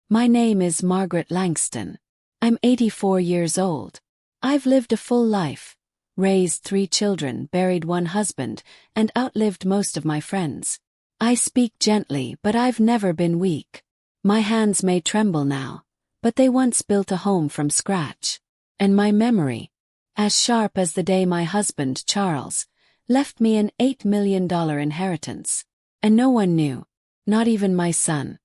My name is Margaret Langston. I'm 84 years old. I've lived a full life, raised 3 children, buried 1 husband, and outlived most of my friends. I speak gently, but I've never been weak. My hands may tremble now, but they once built a home from scratch. And my memory, as sharp as the day my husband, Charles, left me an $8 million inheritance. And no one knew, not even my son.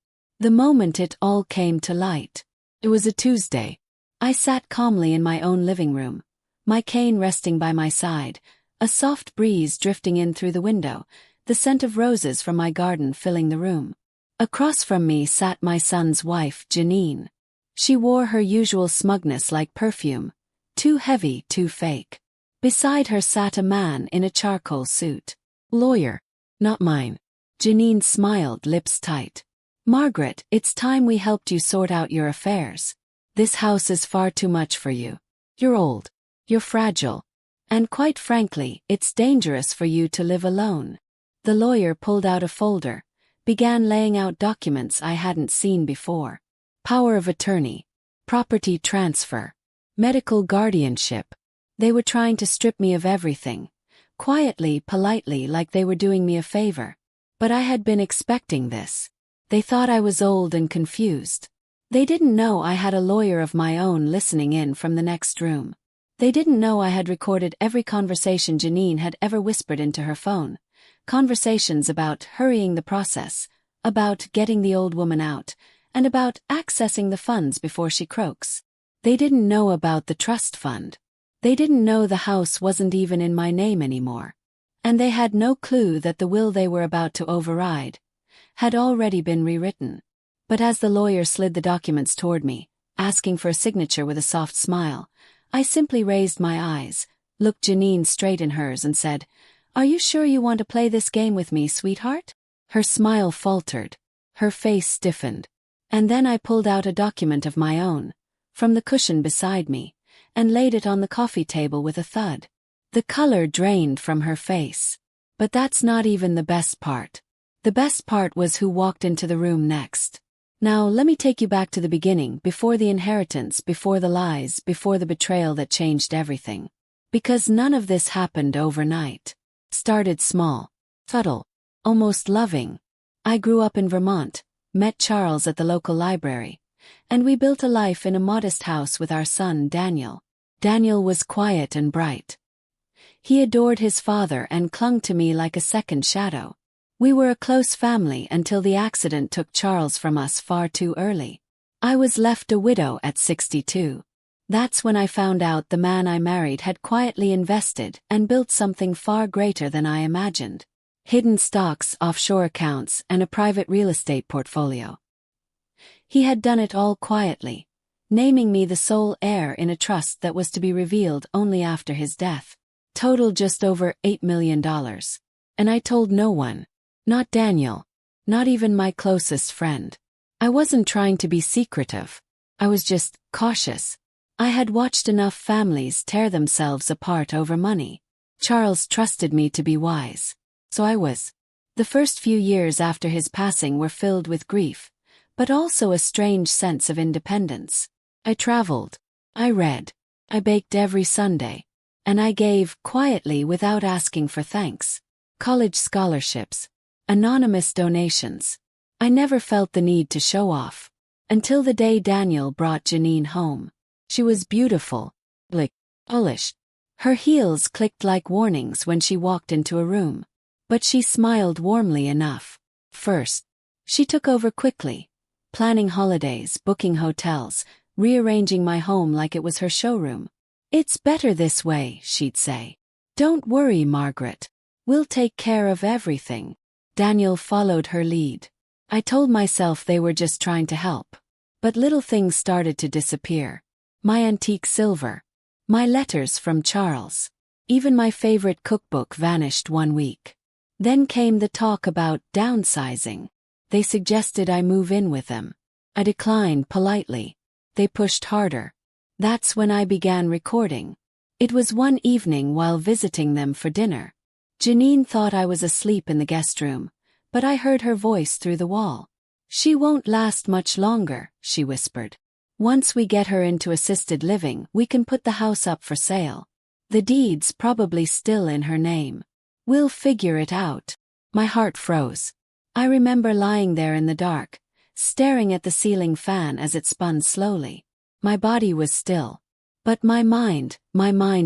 The moment it all came to light. It was a Tuesday. I sat calmly in my own living room, my cane resting by my side, a soft breeze drifting in through the window, the scent of roses from my garden filling the room. Across from me sat my son's wife, Janine. She wore her usual smugness like perfume, too heavy, too fake. Beside her sat a man in a charcoal suit. Lawyer. Not mine. Janine smiled, lips tight. Margaret, it's time we helped you sort out your affairs. This house is far too much for you. You're old. You're fragile. And quite frankly, it's dangerous for you to live alone. The lawyer pulled out a folder, began laying out documents I hadn't seen before. Power of attorney, property transfer, medical guardianship. They were trying to strip me of everything, quietly, politely, like they were doing me a favor. But I had been expecting this. They thought I was old and confused. They didn't know I had a lawyer of my own listening in from the next room. They didn't know I had recorded every conversation Janine had ever whispered into her phone. Conversations about hurrying the process, about getting the old woman out, and about accessing the funds before she croaks. They didn't know about the trust fund. They didn't know the house wasn't even in my name anymore. And they had no clue that the will they were about to override had already been rewritten. But as the lawyer slid the documents toward me, asking for a signature with a soft smile, I simply raised my eyes, looked Janine straight in hers and said, "Are you sure you want to play this game with me, sweetheart?" Her smile faltered. Her face stiffened. And then I pulled out a document of my own, from the cushion beside me, and laid it on the coffee table with a thud. The color drained from her face. But that's not even the best part. The best part was who walked into the room next. Now let me take you back to the beginning, before the inheritance, before the lies, before the betrayal that changed everything. Because none of this happened overnight. Started small, subtle, almost loving. I grew up in Vermont, met Charles at the local library, and we built a life in a modest house with our son Daniel. Daniel was quiet and bright. He adored his father and clung to me like a second shadow. We were a close family until the accident took Charles from us far too early. I was left a widow at 62. That's when I found out the man I married had quietly invested and built something far greater than I imagined. Hidden stocks, offshore accounts, and a private real estate portfolio. He had done it all quietly, naming me the sole heir in a trust that was to be revealed only after his death. Total just over $8 million. And I told no one. Not Daniel. Not even my closest friend. I wasn't trying to be secretive. I was just cautious. I had watched enough families tear themselves apart over money. Charles trusted me to be wise. So I was. The first few years after his passing were filled with grief, but also a strange sense of independence. I traveled. I read. I baked every Sunday. And I gave, quietly, without asking for thanks. College scholarships. Anonymous donations. I never felt the need to show off. Until the day Daniel brought Janine home. She was beautiful. Polished. Her heels clicked like warnings when she walked into a room. But she smiled warmly enough. First, she took over quickly. Planning holidays, booking hotels, rearranging my home like it was her showroom. "It's better this way," she'd say. "Don't worry, Margaret. We'll take care of everything." Daniel followed her lead. I told myself they were just trying to help. But little things started to disappear. My antique silver. My letters from Charles. Even my favorite cookbook vanished one week. Then came the talk about downsizing. They suggested I move in with them. I declined politely. They pushed harder. That's when I began recording. It was one evening while visiting them for dinner. Janine thought I was asleep in the guest room, but I heard her voice through the wall. "She won't last much longer," she whispered. "Once we get her into assisted living, we can put the house up for sale. The deed's probably still in her name. We'll figure it out." My heart froze. I remember lying there in the dark, staring at the ceiling fan as it spun slowly. My body was still. But my mind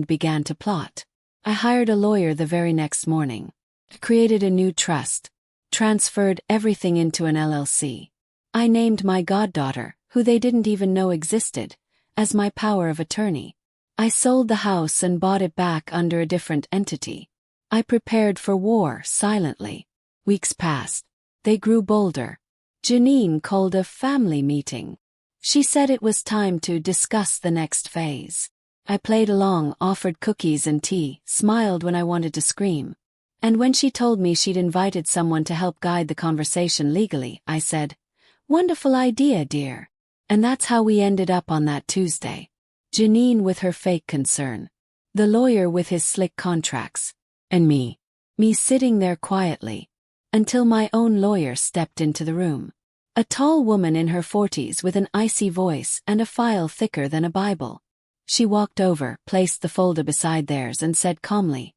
began to plot. I hired a lawyer the very next morning. Created a new trust. Transferred everything into an LLC. I named my goddaughter, who they didn't even know existed, as my power of attorney. I sold the house and bought it back under a different entity. I prepared for war silently. Weeks passed. They grew bolder. Janine called a family meeting. She said it was time to discuss the next phase. I played along, offered cookies and tea, smiled when I wanted to scream. And when she told me she'd invited someone to help guide the conversation legally, I said, "Wonderful idea, dear." And that's how we ended up on that Tuesday. Janine with her fake concern. The lawyer with his slick contracts. And me sitting there quietly. Until my own lawyer stepped into the room. A tall woman in her 40s with an icy voice and a file thicker than a Bible. She walked over, placed the folder beside theirs and said calmly,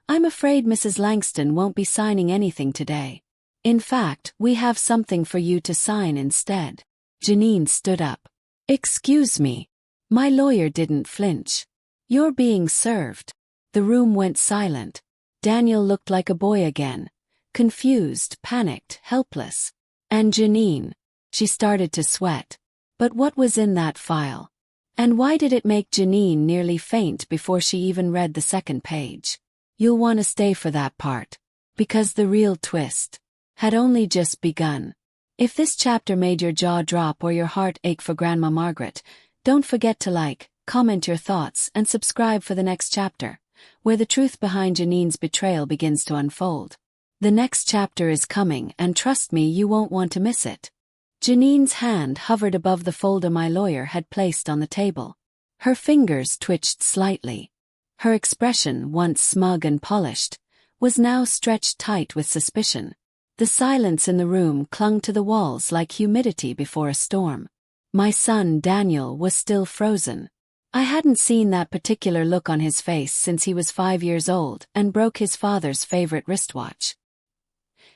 "I'm afraid Mrs. Langston won't be signing anything today. In fact, we have something for you to sign instead." Janine stood up. "Excuse me." My lawyer didn't flinch. "You're being served." The room went silent. Daniel looked like a boy again. Confused, panicked, helpless. And Janine. She started to sweat. But what was in that file? And why did it make Janine nearly faint before she even read the second page? You'll want to stay for that part. Because the real twist had only just begun. If this chapter made your jaw drop or your heart ache for Grandma Margaret, don't forget to like, comment your thoughts, and subscribe for the next chapter, where the truth behind Janine's betrayal begins to unfold. The next chapter is coming, and trust me, you won't want to miss it. Janine's hand hovered above the folder my lawyer had placed on the table. Her fingers twitched slightly. Her expression, once smug and polished, was now stretched tight with suspicion. The silence in the room clung to the walls like humidity before a storm. My son, Daniel, was still frozen. I hadn't seen that particular look on his face since he was 5 years old and broke his father's favorite wristwatch.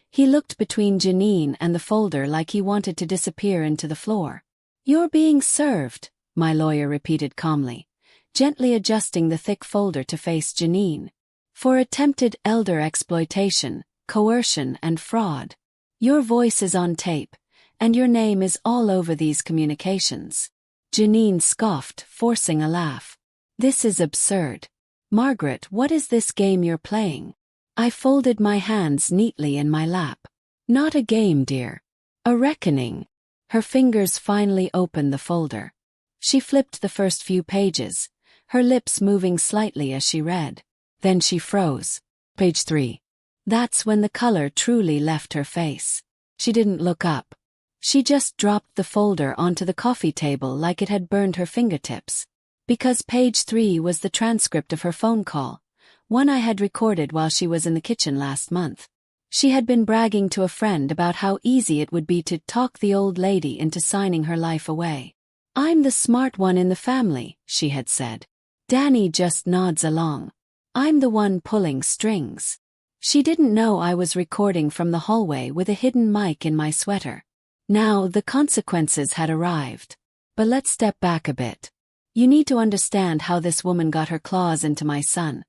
He looked between Janine and the folder like he wanted to disappear into the floor. "You're being served," my lawyer repeated calmly, gently adjusting the thick folder to face Janine. "For attempted elder exploitation, coercion and fraud. Your voice is on tape, and your name is all over these communications." Janine scoffed, forcing a laugh. "This is absurd. Margaret, what is this game you're playing?" I folded my hands neatly in my lap. "Not a game, dear. A reckoning." Her fingers finally opened the folder. She flipped the first few pages, her lips moving slightly as she read. Then she froze. Page 3. That's when the color truly left her face. She didn't look up. She just dropped the folder onto the coffee table like it had burned her fingertips. Because page 3 was the transcript of her phone call, one I had recorded while she was in the kitchen last month. She had been bragging to a friend about how easy it would be to talk the old lady into signing her life away. "I'm the smart one in the family," she had said. "Danny just nods along. I'm the one pulling strings." She didn't know I was recording from the hallway with a hidden mic in my sweater. Now the consequences had arrived. But let's step back a bit. You need to understand how this woman got her claws into my son,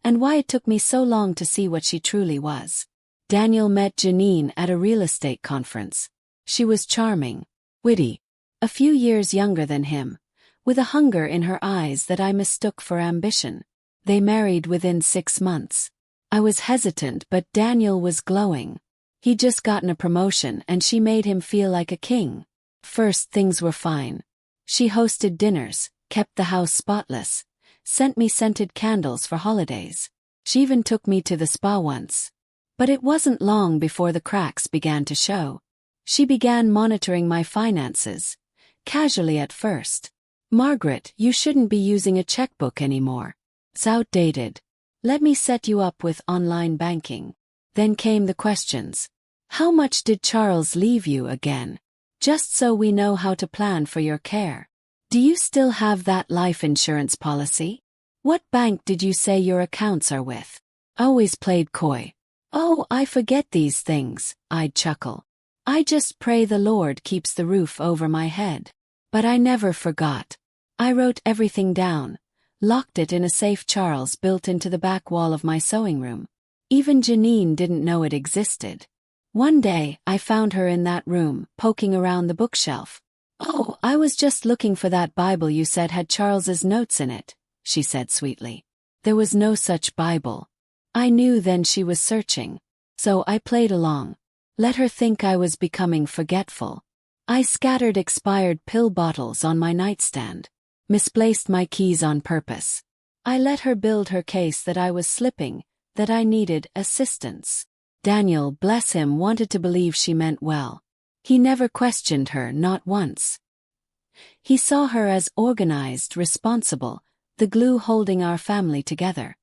and why it took me so long to see what she truly was. Daniel met Janine at a real estate conference. She was charming, witty, a few years younger than him, with a hunger in her eyes that I mistook for ambition. They married within 6 months. I was hesitant, but Daniel was glowing. He'd just gotten a promotion and she made him feel like a king. First, things were fine. She hosted dinners, kept the house spotless, sent me scented candles for holidays. She even took me to the spa once. But it wasn't long before the cracks began to show. She began monitoring my finances, casually at first. "Margaret, you shouldn't be using a checkbook anymore. It's outdated. Let me set you up with online banking." Then came the questions. "How much did Charles leave you again? Just so we know how to plan for your care. Do you still have that life insurance policy? What bank did you say your accounts are with? Always played coy. Oh, I forget these things, I'd chuckle. I just pray the Lord keeps the roof over my head. But I never forgot. I wrote everything down, locked it in a safe Charles built into the back wall of my sewing room. Even Janine didn't know it existed. One day, I found her in that room, poking around the bookshelf. Oh, I was just looking for that Bible you said had Charles's notes in it, she said sweetly. There was no such Bible. I knew then she was searching. So I played along. Let her think I was becoming forgetful. I scattered expired pill bottles on my nightstand. Misplaced my keys on purpose. I let her build her case that I was slipping, that I needed assistance. Daniel, bless him, wanted to believe she meant well. He never questioned her, not once. He saw her as organized, responsible, the glue holding our family together.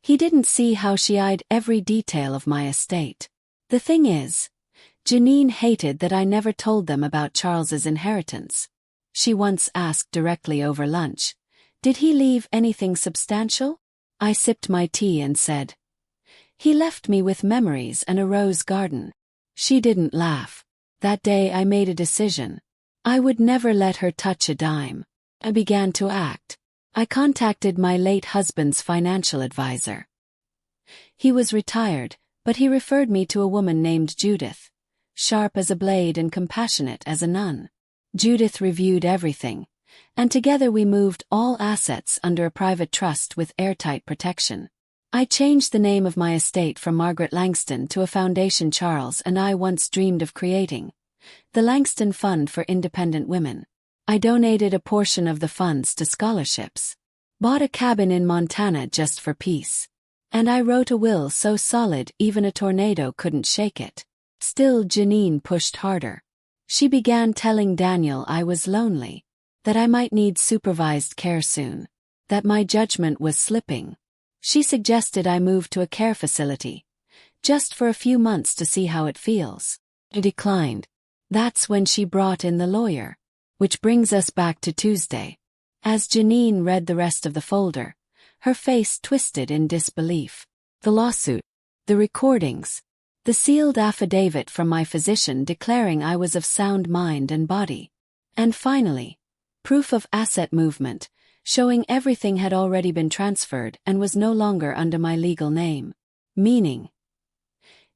He didn't see how she eyed every detail of my estate. The thing is, Janine hated that I never told them about Charles's inheritance. She once asked directly over lunch, "Did he leave anything substantial?" I sipped my tea and said, "He left me with memories and a rose garden." She didn't laugh. That day I made a decision. I would never let her touch a dime. I began to act. I contacted my late husband's financial advisor. He was retired, but he referred me to a woman named Judith, sharp as a blade and compassionate as a nun. Judith reviewed everything, and together we moved all assets under a private trust with airtight protection. I changed the name of my estate from Margaret Langston to a foundation Charles and I once dreamed of creating, the Langston Fund for Independent Women. I donated a portion of the funds to scholarships, bought a cabin in Montana just for peace, and I wrote a will so solid even a tornado couldn't shake it. Still, Janine pushed harder. She began telling Daniel I was lonely, that I might need supervised care soon, that my judgment was slipping. She suggested I move to a care facility, just for a few months to see how it feels. I declined. That's when she brought in the lawyer. Which brings us back to Tuesday. As Janine read the rest of the folder, her face twisted in disbelief. The lawsuit, the recordings, the sealed affidavit from my physician declaring I was of sound mind and body. And finally, proof of asset movement, showing everything had already been transferred and was no longer under my legal name. Meaning,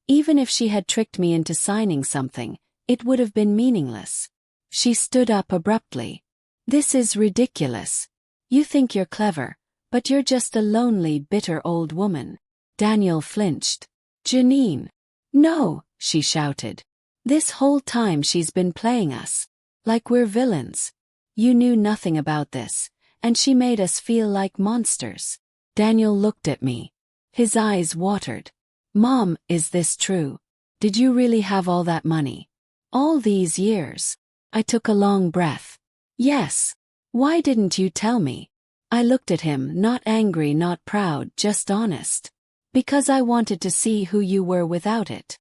even if she had tricked me into signing something, it would have been meaningless. She stood up abruptly. "This is ridiculous. You think you're clever, but you're just a lonely, bitter old woman." Daniel flinched. "Janine." "No," she shouted. "This whole time she's been playing us. Like we're villains. You knew nothing about this, and she made us feel like monsters." Daniel looked at me. His eyes watered. "Mom, is this true? Did you really have all that money? All these years?" I took a long breath. "Yes. Why didn't you tell me?" I looked at him, not angry, not proud, just honest. "Because I wanted to see who you were without it."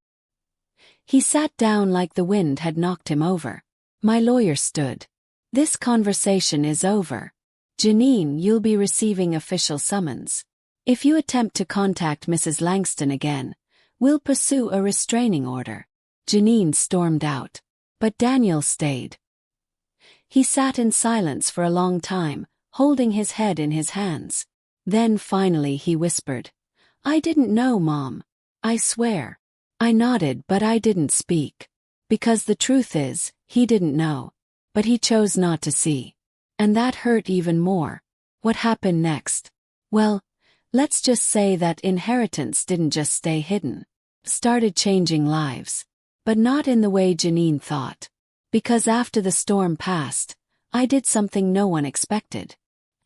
He sat down like the wind had knocked him over. My lawyer stood. "This conversation is over. Janine, you'll be receiving official summons. If you attempt to contact Mrs. Langston again, we'll pursue a restraining order." Janine stormed out. But Daniel stayed. He sat in silence for a long time, holding his head in his hands. Then finally he whispered, "I didn't know, Mom. I swear." I nodded, but I didn't speak. Because the truth is, he didn't know. But he chose not to see. And that hurt even more. What happened next? Well, let's just say that inheritance didn't just stay hidden. Started changing lives. But not in the way Janine thought. Because after the storm passed, I did something no one expected.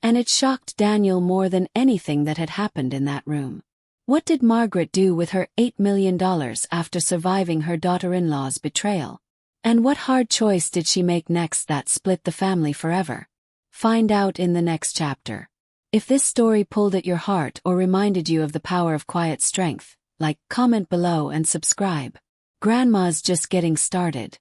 And it shocked Daniel more than anything that had happened in that room. What did Margaret do with her $8 million after surviving her daughter-in-law's betrayal? And what hard choice did she make next that split the family forever? Find out in the next chapter. If this story pulled at your heart or reminded you of the power of quiet strength, like, comment below and subscribe. Grandma's just getting started.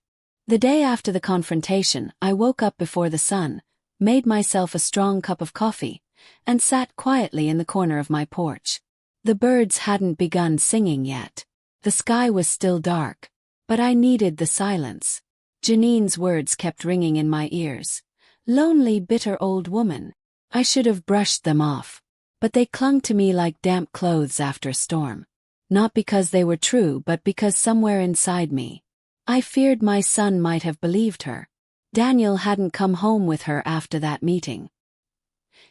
The day after the confrontation, I woke up before the sun, made myself a strong cup of coffee, and sat quietly in the corner of my porch. The birds hadn't begun singing yet. The sky was still dark, but I needed the silence. Janine's words kept ringing in my ears. Lonely, bitter old woman. I should have brushed them off, but they clung to me like damp clothes after a storm. Not because they were true, but because somewhere inside me, I feared my son might have believed her. Daniel hadn't come home with her after that meeting.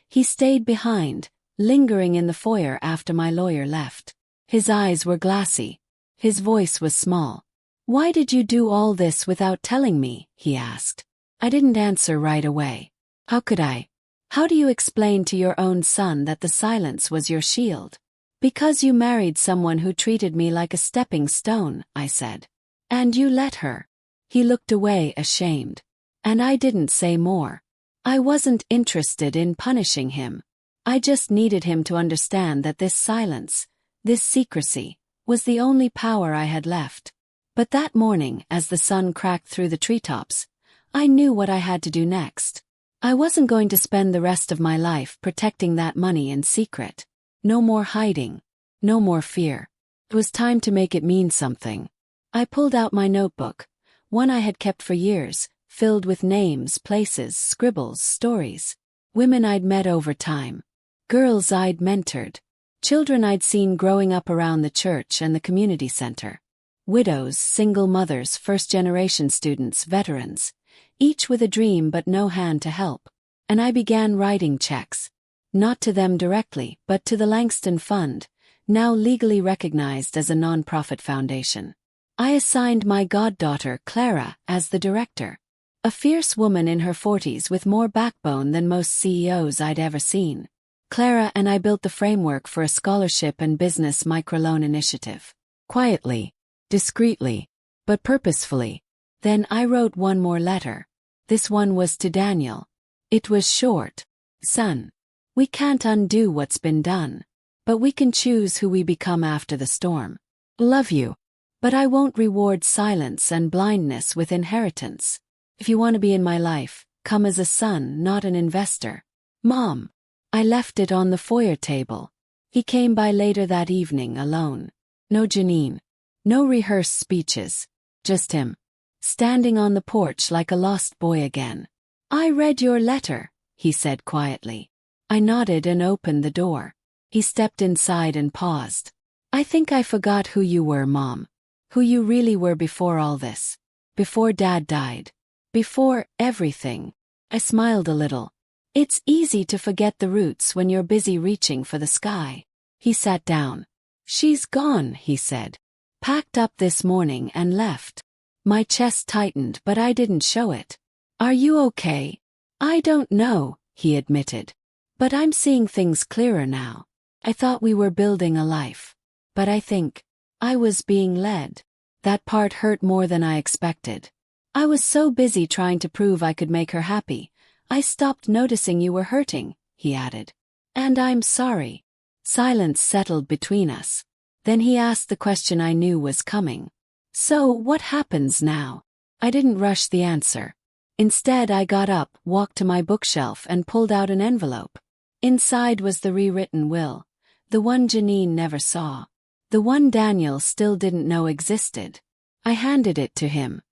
He stayed behind, lingering in the foyer after my lawyer left. His eyes were glassy. His voice was small. "Why did you do all this without telling me?" he asked. I didn't answer right away. How could I? How do you explain to your own son that the silence was your shield? "Because you married someone who treated me like a stepping stone," I said. "And you let her." He looked away ashamed. And I didn't say more. I wasn't interested in punishing him. I just needed him to understand that this silence, this secrecy, was the only power I had left. But that morning, as the sun cracked through the treetops, I knew what I had to do next. I wasn't going to spend the rest of my life protecting that money in secret. No more hiding. No more fear. It was time to make it mean something. I pulled out my notebook, one I had kept for years, filled with names, places, scribbles, stories. Women I'd met over time. Girls I'd mentored. Children I'd seen growing up around the church and the community center. Widows, single mothers, first-generation students, veterans. Each with a dream but no hand to help. And I began writing checks. Not to them directly, but to the Langston Fund, now legally recognized as a nonprofit foundation. I assigned my goddaughter, Clara, as the director. A fierce woman in her 40s with more backbone than most CEOs I'd ever seen. Clara and I built the framework for a scholarship and business microloan initiative. Quietly, discreetly, but purposefully. Then I wrote one more letter. This one was to Daniel. It was short. "Son, we can't undo what's been done, but we can choose who we become after the storm. Love you. But I won't reward silence and blindness with inheritance. If you want to be in my life, come as a son, not an investor. Mom." I left it on the foyer table. He came by later that evening alone. No Janine. No rehearsed speeches. Just him. Standing on the porch like a lost boy again. "I read your letter," he said quietly. I nodded and opened the door. He stepped inside and paused. "I think I forgot who you were, Mom. Who you really were before all this. Before Dad died. Before everything." I smiled a little. "It's easy to forget the roots when you're busy reaching for the sky." He sat down. "She's gone," he said. "Packed up this morning and left." My chest tightened, but I didn't show it. "Are you okay?" "I don't know," he admitted. "But I'm seeing things clearer now. I thought we were building a life. But I think I was being led." That part hurt more than I expected. "I was so busy trying to prove I could make her happy, I stopped noticing you were hurting," he added. "And I'm sorry." Silence settled between us. Then he asked the question I knew was coming. "So what happens now?" I didn't rush the answer. Instead, I got up, walked to my bookshelf and pulled out an envelope. Inside was the rewritten will. The one Janine never saw. The one Daniel still didn't know existed. I handed it to him.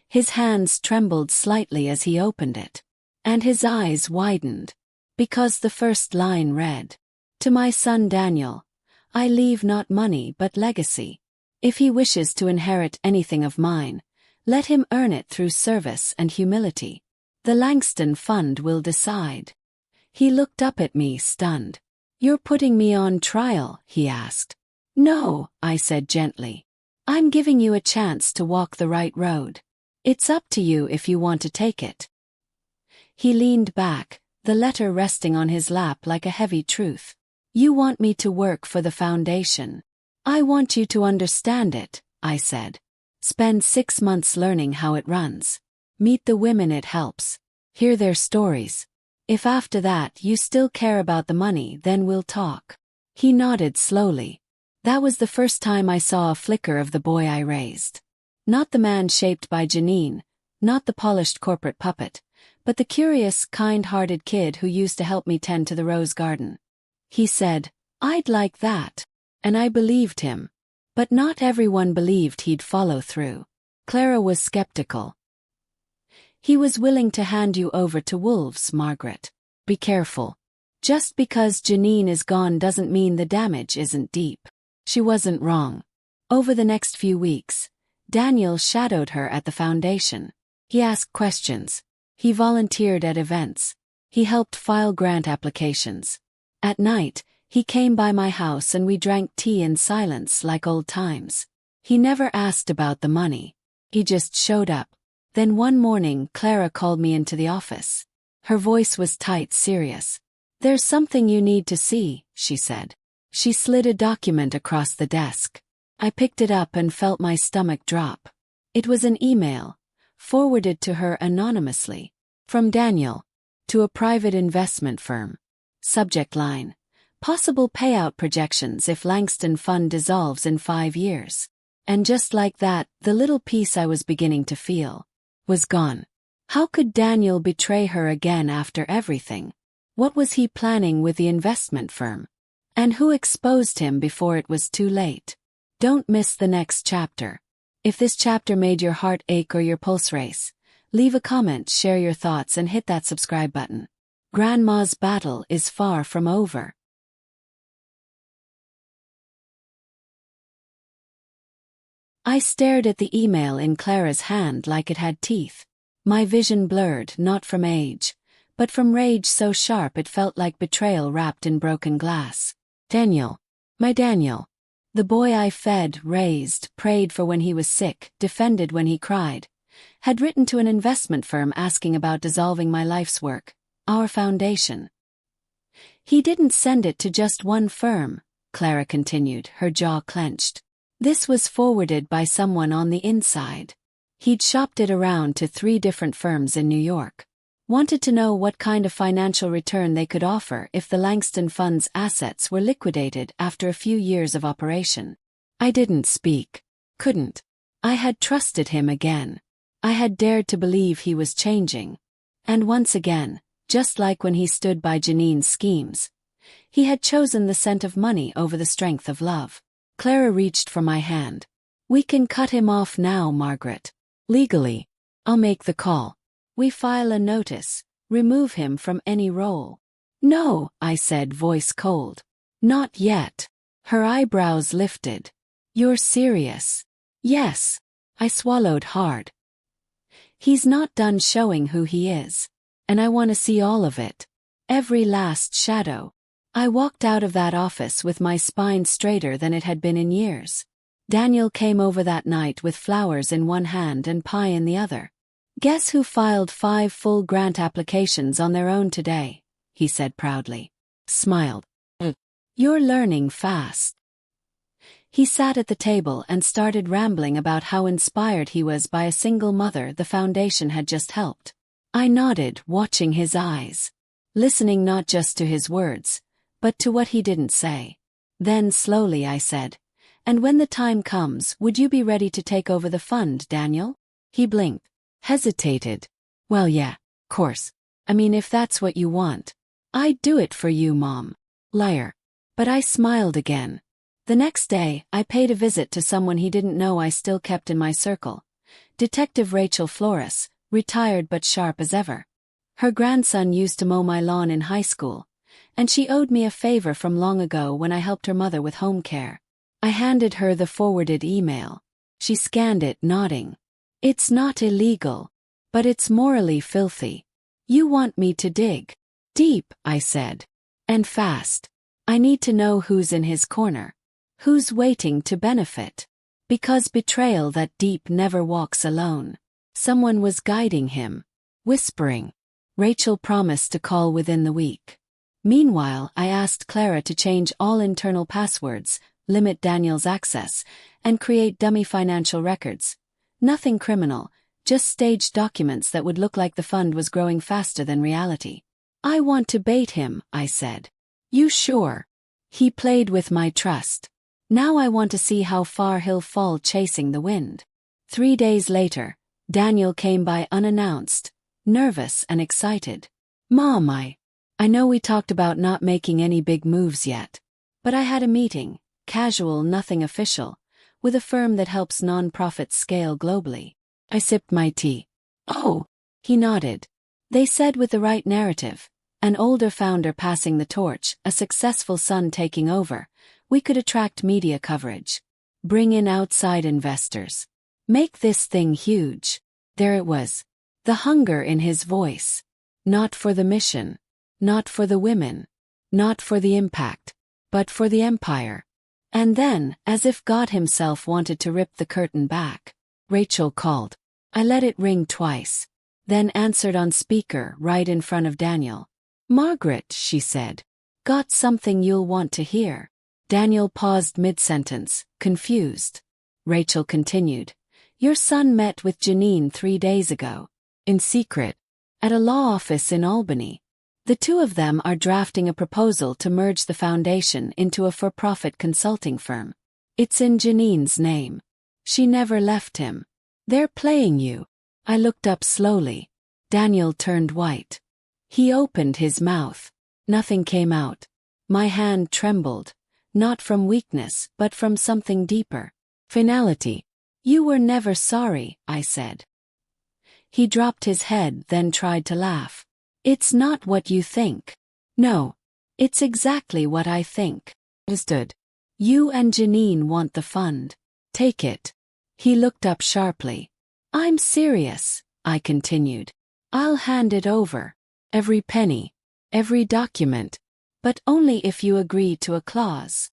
His hands trembled slightly as he opened it. And his eyes widened. Because the first line read, "To my son Daniel, I leave not money but legacy. If he wishes to inherit anything of mine, let him earn it through service and humility. The Langston Fund will decide." He looked up at me, stunned. "You're putting me on trial?" he asked. "No," I said gently. "I'm giving you a chance to walk the right road. It's up to you if you want to take it." He leaned back, the letter resting on his lap like a heavy truth. "You want me to work for the foundation. I want you to understand it," I said. "Spend 6 months learning how it runs. Meet the women it helps. Hear their stories. If after that you still care about the money, then we'll talk." He nodded slowly. That was the first time I saw a flicker of the boy I raised. Not the man shaped by Janine, not the polished corporate puppet, but the curious, kind-hearted kid who used to help me tend to the rose garden. He said, "I'd like that." And I believed him. But not everyone believed he'd follow through. Clara was skeptical. "He was willing to hand you over to wolves, Margaret. Be careful. Just because Janine is gone doesn't mean the damage isn't deep." She wasn't wrong. Over the next few weeks, Daniel shadowed her at the foundation. He asked questions. He volunteered at events. He helped file grant applications. At night, he came by my house and we drank tea in silence like old times. He never asked about the money. He just showed up. Then one morning, Clara called me into the office. Her voice was tight, serious. "There's something you need to see," she said. She slid a document across the desk. I picked it up and felt my stomach drop. It was an email, forwarded to her anonymously. From Daniel. To a private investment firm. Subject line: possible payout projections if Langston Fund dissolves in 5 years. And just like that, the little peace I was beginning to feel was gone. How could Daniel betray her again after everything? What was he planning with the investment firm? And who exposed him before it was too late? Don't miss the next chapter. If this chapter made your heart ache or your pulse race, leave a comment, share your thoughts, and hit that subscribe button. Grandma's battle is far from over. I stared at the email in Clara's hand like it had teeth. My vision blurred, not from age, but from rage so sharp it felt like betrayal wrapped in broken glass. Daniel. My Daniel. The boy I fed, raised, prayed for when he was sick, defended when he cried, had written to an investment firm asking about dissolving my life's work, our foundation. He didn't send it to just one firm, Clara continued, her jaw clenched. This was forwarded by someone on the inside. He'd shopped it around to 3 different firms in New York. Wanted to know what kind of financial return they could offer if the Langston Fund's assets were liquidated after a few years of operation. I didn't speak. Couldn't. I had trusted him again. I had dared to believe he was changing. And once again, just like when he stood by Janine's schemes, he had chosen the scent of money over the strength of love. Clara reached for my hand. "We can cut him off now, Margaret. Legally. I'll make the call. We file a notice, remove him from any role." "No," I said, voice cold. "Not yet." Her eyebrows lifted. "You're serious?" "Yes." I swallowed hard. "He's not done showing who he is. And I want to see all of it. Every last shadow." I walked out of that office with my spine straighter than it had been in years. Daniel came over that night with flowers in one hand and pie in the other. "Guess who filed 5 full grant applications on their own today?" he said proudly. Smiled. "You're learning fast." He sat at the table and started rambling about how inspired he was by a single mother the foundation had just helped. I nodded, watching his eyes. Listening not just to his words, but to what he didn't say. Then slowly I said, "And when the time comes, would you be ready to take over the fund, Daniel?" He blinked. Hesitated. "Well, yeah, course. I mean, if that's what you want. I'd do it for you, Mom." Liar. But I smiled again. The next day, I paid a visit to someone he didn't know I still kept in my circle. Detective Rachel Flores, retired but sharp as ever. Her grandson used to mow my lawn in high school, and she owed me a favor from long ago when I helped her mother with home care. I handed her the forwarded email. She scanned it, nodding. "It's not illegal, but it's morally filthy. You want me to dig deep," I said. "And fast. I need to know who's in his corner. Who's waiting to benefit. Because betrayal that deep never walks alone." Someone was guiding him. Whispering. Rachel promised to call within the week. Meanwhile, I asked Clara to change all internal passwords, limit Daniel's access, and create dummy financial records. Nothing criminal, just staged documents that would look like the fund was growing faster than reality. "I want to bait him," I said. "You sure?" He played with my trust. Now I want to see how far he'll fall chasing the wind. 3 days later, Daniel came by unannounced, nervous and excited. "Mom, I know we talked about not making any big moves yet, but I had a meeting, casual, nothing official, with a firm that helps nonprofits scale globally." I sipped my tea. "Oh," he nodded. "They said with the right narrative, an older founder passing the torch, a successful son taking over, we could attract media coverage, bring in outside investors, make this thing huge." There it was, the hunger in his voice. Not for the mission, not for the women, not for the impact, but for the empire. And then, as if God himself wanted to rip the curtain back, Rachel called. I let it ring twice, then answered on speaker right in front of Daniel. "Margaret," she said, "got something you'll want to hear." Daniel paused mid-sentence, confused. Rachel continued. "Your son met with Janine 3 days ago. In secret. At a law office in Albany. The two of them are drafting a proposal to merge the foundation into a for-profit consulting firm. It's in Janine's name. She never left him. They're playing you." I looked up slowly. Daniel turned white. He opened his mouth. Nothing came out. My hand trembled, not from weakness but from something deeper. Finality. "You were never sorry," I said. He dropped his head, then tried to laugh. "It's not what you think." "No. It's exactly what I think." "Understood. You and Janine want the fund. Take it." He looked up sharply. "I'm serious," I continued. "I'll hand it over. Every penny. Every document. But only if you agree to a clause."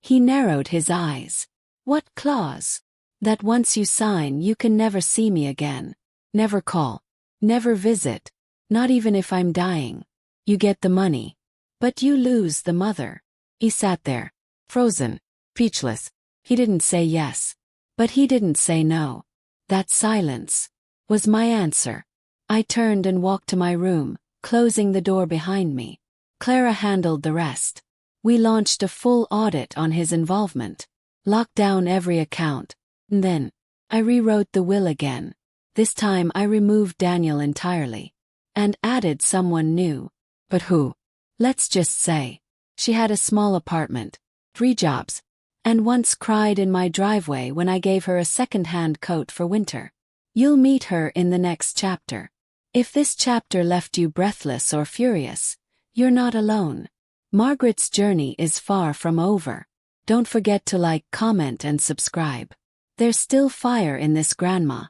He narrowed his eyes. "What clause?" "That once you sign you can never see me again. Never call. Never visit. Not even if I'm dying. You get the money. But you lose the mother." He sat there, frozen, speechless. He didn't say yes. But he didn't say no. That silence was my answer. I turned and walked to my room, closing the door behind me. Clara handled the rest. We launched a full audit on his involvement, locked down every account. And then, I rewrote the will again. This time I removed Daniel entirely. And added someone new. But who? Let's just say. She had a small apartment, 3 jobs, and once cried in my driveway when I gave her a second-hand coat for winter. You'll meet her in the next chapter. If this chapter left you breathless or furious, you're not alone. Margaret's journey is far from over. Don't forget to like, comment, and subscribe. There's still fire in this grandma,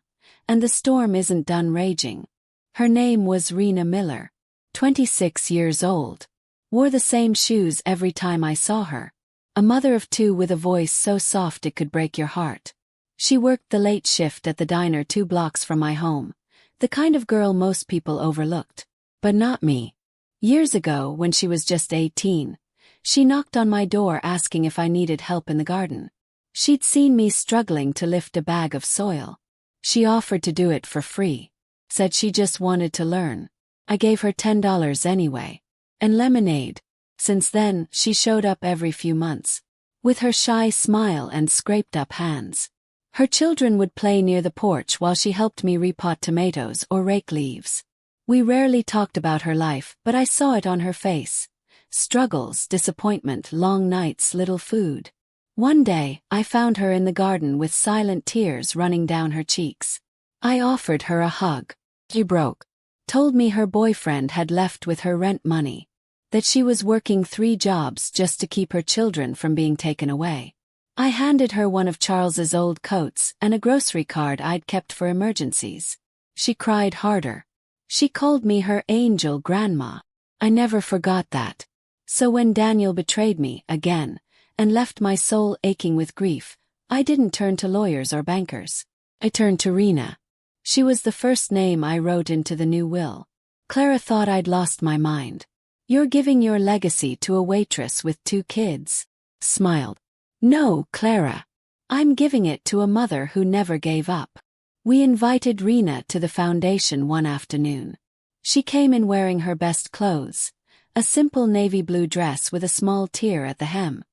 and the storm isn't done raging. Her name was Rena Miller, 26 years old. Wore the same shoes every time I saw her. A mother of 2 with a voice so soft it could break your heart. She worked the late shift at the diner 2 blocks from my home, the kind of girl most people overlooked. But not me. Years ago, when she was just 18, she knocked on my door asking if I needed help in the garden. She'd seen me struggling to lift a bag of soil. She offered to do it for free. Said she just wanted to learn. I gave her $10 anyway. And lemonade. Since then, she showed up every few months, with her shy smile and scraped-up hands. Her children would play near the porch while she helped me repot tomatoes or rake leaves. We rarely talked about her life, but I saw it on her face. Struggles, disappointment, long nights, little food. One day, I found her in the garden with silent tears running down her cheeks. I offered her a hug. She broke. Told me her boyfriend had left with her rent money. That she was working 3 jobs just to keep her children from being taken away. I handed her one of Charles's old coats and a grocery card I'd kept for emergencies. She cried harder. She called me her angel grandma. I never forgot that. So when Daniel betrayed me again and left my soul aching with grief, I didn't turn to lawyers or bankers. I turned to Rena. She was the first name I wrote into the new will. Clara thought I'd lost my mind. "You're giving your legacy to a waitress with 2 kids." Smiled. "No, Clara. I'm giving it to a mother who never gave up." We invited Rena to the foundation one afternoon. She came in wearing her best clothes, a simple navy blue dress with a small tear at the hem.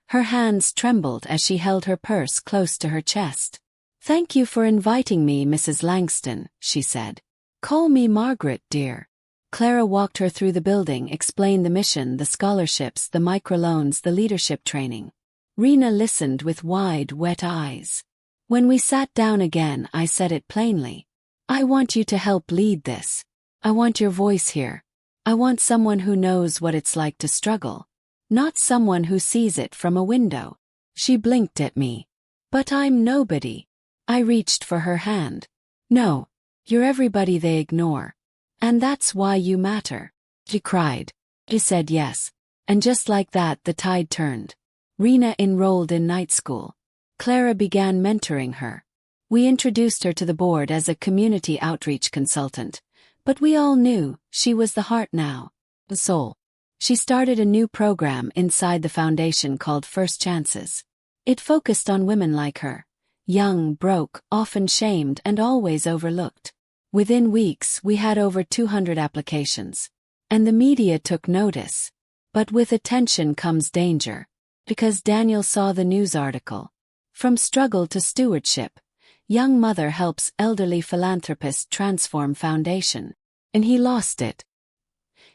Her hands trembled as she held her purse close to her chest. "Thank you for inviting me, Mrs. Langston," she said. "Call me Margaret, dear." Clara walked her through the building, explained the mission, the scholarships, the microloans, the leadership training. Rena listened with wide, wet eyes. When we sat down again, I said it plainly. "I want you to help lead this. I want your voice here. I want someone who knows what it's like to struggle, not someone who sees it from a window." She blinked at me. "But I'm nobody." I reached for her hand. "No, you're everybody they ignore. And that's why you matter." She cried. She said yes. And just like that, the tide turned. Rena enrolled in night school. Clara began mentoring her. We introduced her to the board as a community outreach consultant. But we all knew she was the heart now, the soul. She started a new program inside the foundation called First Chances. It focused on women like her. Young, broke, often shamed, and always overlooked. Within weeks, we had over 200 applications. And the media took notice. But with attention comes danger. Because Daniel saw the news article. From struggle to stewardship. Young mother helps elderly philanthropist transform foundation. And he lost it.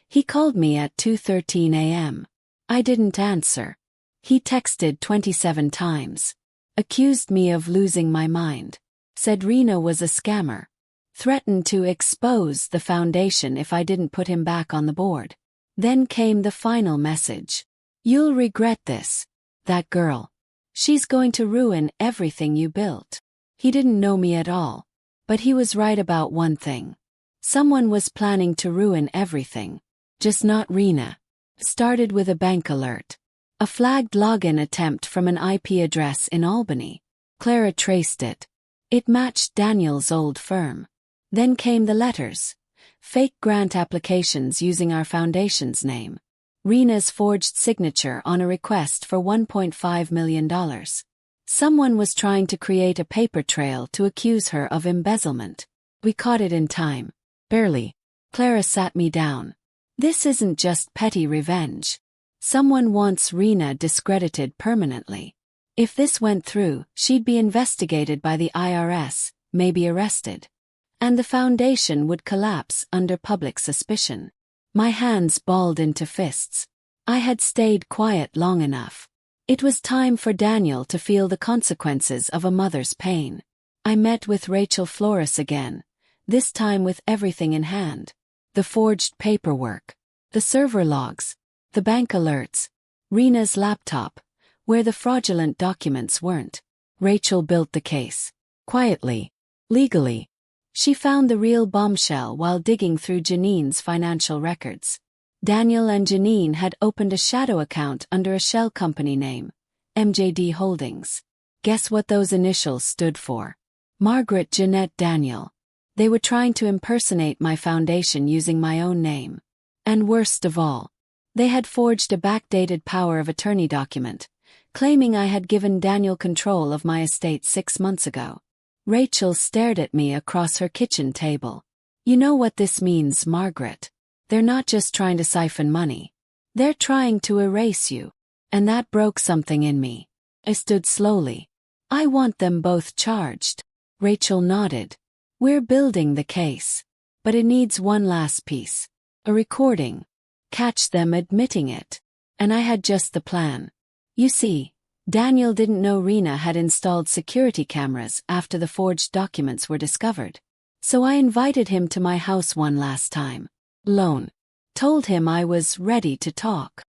He called me at 2:13 a.m. I didn't answer. He texted 27 times. Accused me of losing my mind. Said Rena was a scammer. Threatened to expose the foundation if I didn't put him back on the board. Then came the final message. "You'll regret this. That girl. She's going to ruin everything you built." He didn't know me at all. But he was right about one thing. Someone was planning to ruin everything. Just not Rena. Started with a bank alert. A flagged login attempt from an IP address in Albany. Clara traced it. It matched Daniel's old firm. Then came the letters. Fake grant applications using our foundation's name. Rena's forged signature on a request for $1.5 million. Someone was trying to create a paper trail to accuse her of embezzlement. We caught it in time. Barely. Clara sat me down. "This isn't just petty revenge. Someone wants Rena discredited permanently. If this went through, she'd be investigated by the IRS, maybe arrested. And the foundation would collapse under public suspicion." My hands balled into fists. I had stayed quiet long enough. It was time for Daniel to feel the consequences of a mother's pain. I met with Rachel Flores again, this time with everything in hand. The forged paperwork, the server logs, the bank alerts, Rena's laptop, where the fraudulent documents weren't. Rachel built the case. Quietly. Legally. She found the real bombshell while digging through Janine's financial records. Daniel and Janine had opened a shadow account under a shell company name, MJD Holdings. Guess what those initials stood for? Margaret Jeanette Daniel. They were trying to impersonate my foundation using my own name. And worst of all, they had forged a backdated power of attorney document, claiming I had given Daniel control of my estate 6 months ago. Rachel stared at me across her kitchen table. "You know what this means, Margaret. They're not just trying to siphon money. They're trying to erase you." And that broke something in me. I stood slowly. "I want them both charged." Rachel nodded. "We're building the case. But it needs one last piece. A recording. Catch them admitting it." And I had just the plan. You see, Daniel didn't know Rena had installed security cameras after the forged documents were discovered. So I invited him to my house one last time. Alone. Told him I was ready to talk.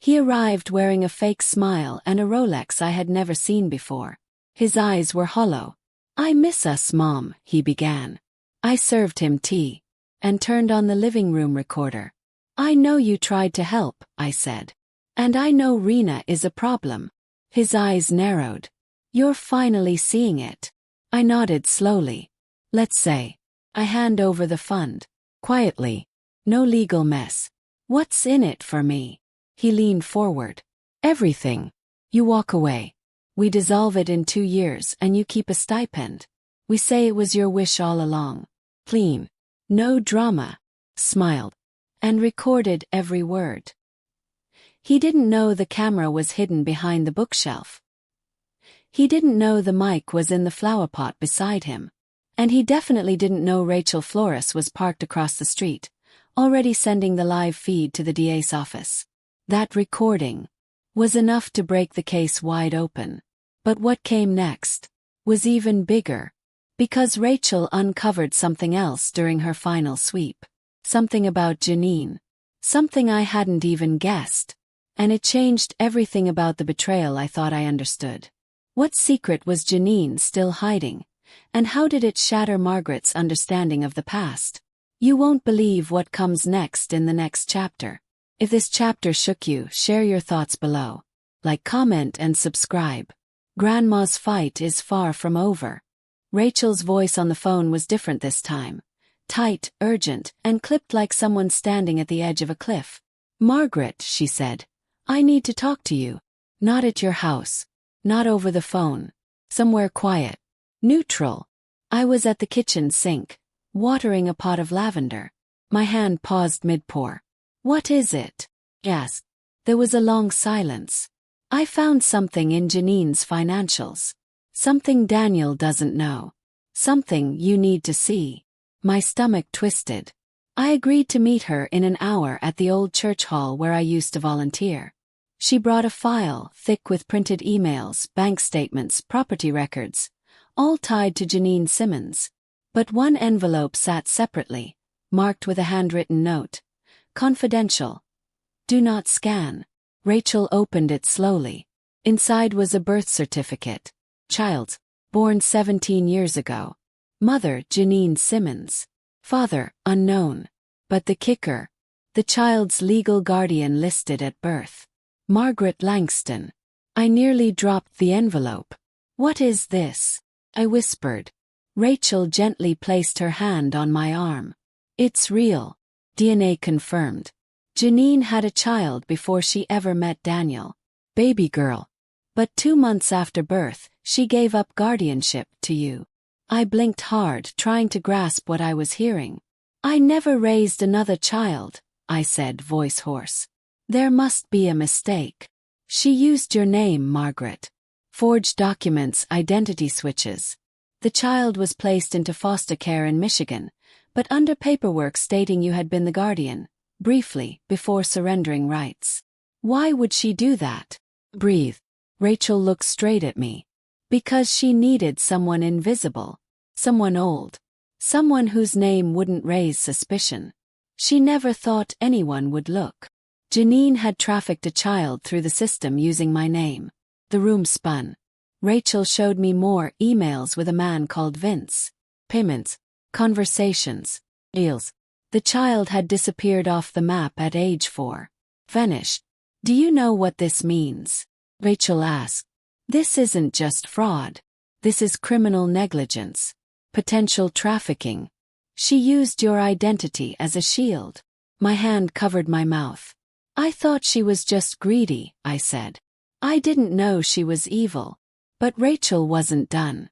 He arrived wearing a fake smile and a Rolex I had never seen before. His eyes were hollow. "I miss us, Mom," he began. I served him tea. And turned on the living room recorder. "I know you tried to help," I said. "And I know Rena is a problem." His eyes narrowed. "You're finally seeing it." I nodded slowly. "Let's say. I hand over the fund. Quietly. No legal mess. What's in it for me?" He leaned forward. "Everything. You walk away. We dissolve it in 2 years and you keep a stipend. We say it was your wish all along. Clean. No drama." Smiled. And recorded every word. He didn't know the camera was hidden behind the bookshelf. He didn't know the mic was in the flower pot beside him. And he definitely didn't know Rachel Flores was parked across the street, already sending the live feed to the DA's office. That recording was enough to break the case wide open. But what came next was even bigger, because Rachel uncovered something else during her final sweep. Something about Janine. Something I hadn't even guessed. And it changed everything about the betrayal I thought I understood. What secret was Janine still hiding? And how did it shatter Margaret's understanding of the past? You won't believe what comes next in the next chapter. If this chapter shook you, share your thoughts below. Like, comment, and subscribe. Grandma's fight is far from over. Rachel's voice on the phone was different this time. Tight, urgent, and clipped like someone standing at the edge of a cliff. "Margaret," she said, "I need to talk to you. Not at your house. Not over the phone. Somewhere quiet. Neutral." I was at the kitchen sink, watering a pot of lavender. My hand paused mid-pour. "What is it?" I asked. There was a long silence. "I found something in Janine's financials. Something Daniel doesn't know. Something you need to see." My stomach twisted. I agreed to meet her in an hour at the old church hall where I used to volunteer. She brought a file, thick with printed emails, bank statements, property records, all tied to Janine Simmons. But one envelope sat separately, marked with a handwritten note. "Confidential. Do not scan." Rachel opened it slowly. Inside was a birth certificate. Child, born 17 years ago. Mother, Janine Simmons. Father, unknown. But the kicker: the child's legal guardian listed at birth. Margaret Langston. I nearly dropped the envelope. "What is this?" I whispered. Rachel gently placed her hand on my arm. "It's real. DNA confirmed. Janine had a child before she ever met Daniel. Baby girl. But 2 months after birth, she gave up guardianship to you." I blinked hard, trying to grasp what I was hearing. "I never raised another child," I said, voice hoarse. "There must be a mistake. She used your name, Margaret. Forged documents, identity switches. The child was placed into foster care in Michigan, but under paperwork stating you had been the guardian, briefly, before surrendering rights. Why would she do that?" "Breathe." Rachel looked straight at me. "Because she needed someone invisible. Someone old. Someone whose name wouldn't raise suspicion. She never thought anyone would look. Janine had trafficked a child through the system using my name." The room spun. Rachel showed me more emails with a man called Vince. Payments. Conversations. Deals. The child had disappeared off the map at age 4. Vanished. "Do you know what this means?" Rachel asked. "This isn't just fraud. This is criminal negligence. Potential trafficking. She used your identity as a shield." My hand covered my mouth. "I thought she was just greedy," I said. "I didn't know she was evil." But Rachel wasn't done.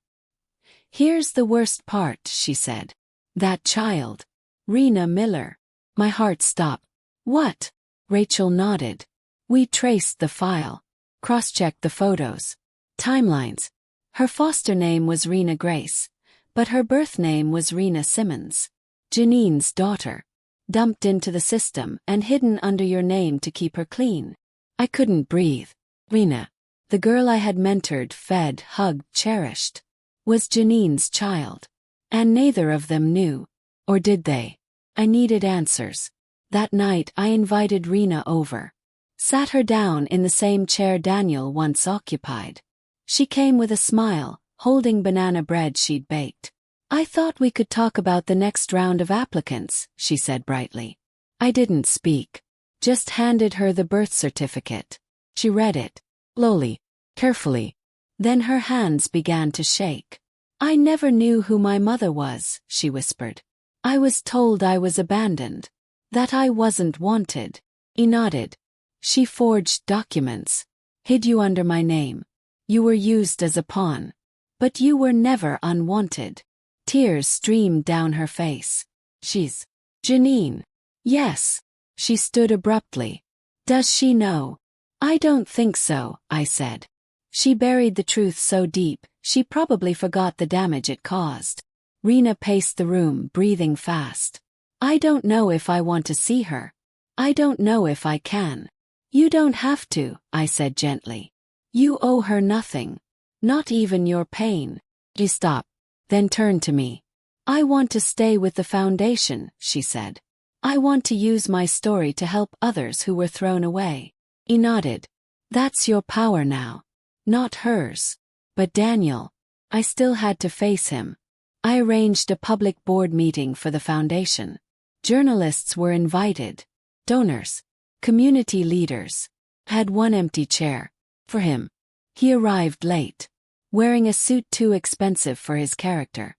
"Here's the worst part," she said. "That child. Rena Miller." My heart stopped. "What?" Rachel nodded. "We traced the file. Cross-checked the photos. Timelines. Her foster name was Rena Grace, but her birth name was Rena Simmons. Janine's daughter. Dumped into the system and hidden under your name to keep her clean." I couldn't breathe. Rena, the girl I had mentored, fed, hugged, cherished, was Janine's child. And neither of them knew. Or did they? I needed answers. That night I invited Rena over. Sat her down in the same chair Daniel once occupied. She came with a smile, holding banana bread she'd baked. "I thought we could talk about the next round of applicants," she said brightly. I didn't speak. Just handed her the birth certificate. She read it. Slowly. Carefully. Then her hands began to shake. "I never knew who my mother was," she whispered. "I was told I was abandoned. That I wasn't wanted." He nodded. "She forged documents. Hid you under my name. You were used as a pawn. But you were never unwanted." Tears streamed down her face. "She's Janine." "Yes." She stood abruptly. "Does she know?" "I don't think so," I said. She buried the truth so deep, she probably forgot the damage it caused. Rena paced the room, breathing fast. I don't know if I want to see her. I don't know if I can. You don't have to, I said gently. You owe her nothing. Not even your pain. She stopped, then turned to me. I want to stay with the foundation, she said. I want to use my story to help others who were thrown away. He nodded. That's your power now. Not hers. But Daniel. I still had to face him. I arranged a public board meeting for the foundation. Journalists were invited. Donors. Community leaders. I had one empty chair. For him. He arrived late. Wearing a suit too expensive for his character.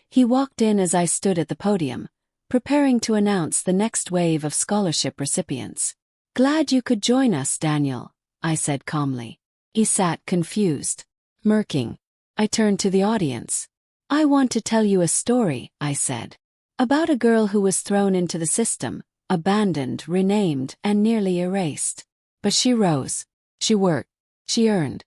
He walked in as I stood at the podium, preparing to announce the next wave of scholarship recipients. Glad you could join us, Daniel, I said calmly. He sat confused, murking. I turned to the audience. I want to tell you a story, I said. About a girl who was thrown into the system, abandoned, renamed, and nearly erased. But she rose. She worked. She earned.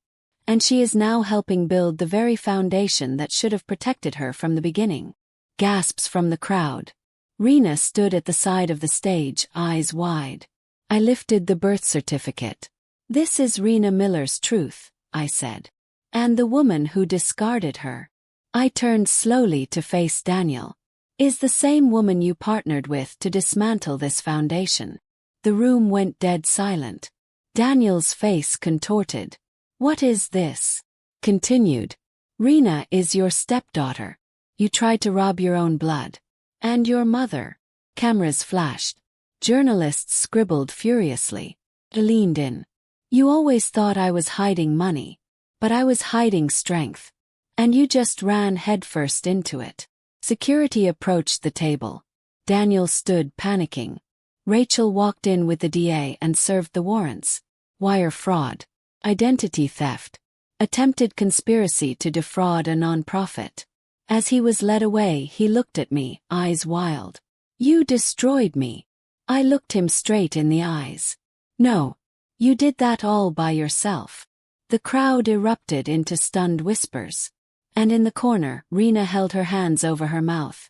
And she is now helping build the very foundation that should have protected her from the beginning. Gasps from the crowd. Rena stood at the side of the stage, eyes wide. I lifted the birth certificate. This is Rena Miller's truth, I said. And the woman who discarded her. I turned slowly to face Daniel. Is the same woman you partnered with to dismantle this foundation. The room went dead silent. Daniel's face contorted. What is this? Continued. Rena is your stepdaughter. You tried to rob your own blood. And your mother. Cameras flashed. Journalists scribbled furiously. I leaned in. You always thought I was hiding money. But I was hiding strength. And you just ran headfirst into it. Security approached the table. Daniel stood panicking. Rachel walked in with the DA and served the warrants. Wire fraud. Identity theft. Attempted conspiracy to defraud a nonprofit. As he was led away, he looked at me, eyes wild. You destroyed me. I looked him straight in the eyes. No. You did that all by yourself. The crowd erupted into stunned whispers. And in the corner, Rena held her hands over her mouth.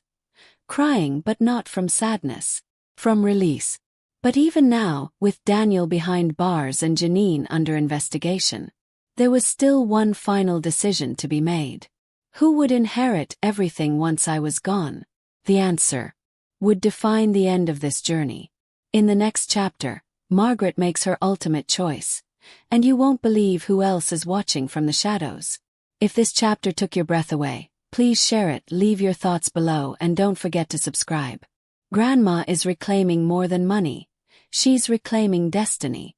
Crying, but not from sadness. From release. But even now, with Daniel behind bars and Janine under investigation, there was still one final decision to be made. Who would inherit everything once I was gone? The answer would define the end of this journey. In the next chapter, Margaret makes her ultimate choice. And you won't believe who else is watching from the shadows. If this chapter took your breath away, please share it, leave your thoughts below, and don't forget to subscribe. Grandma is reclaiming more than money. She's reclaiming destiny.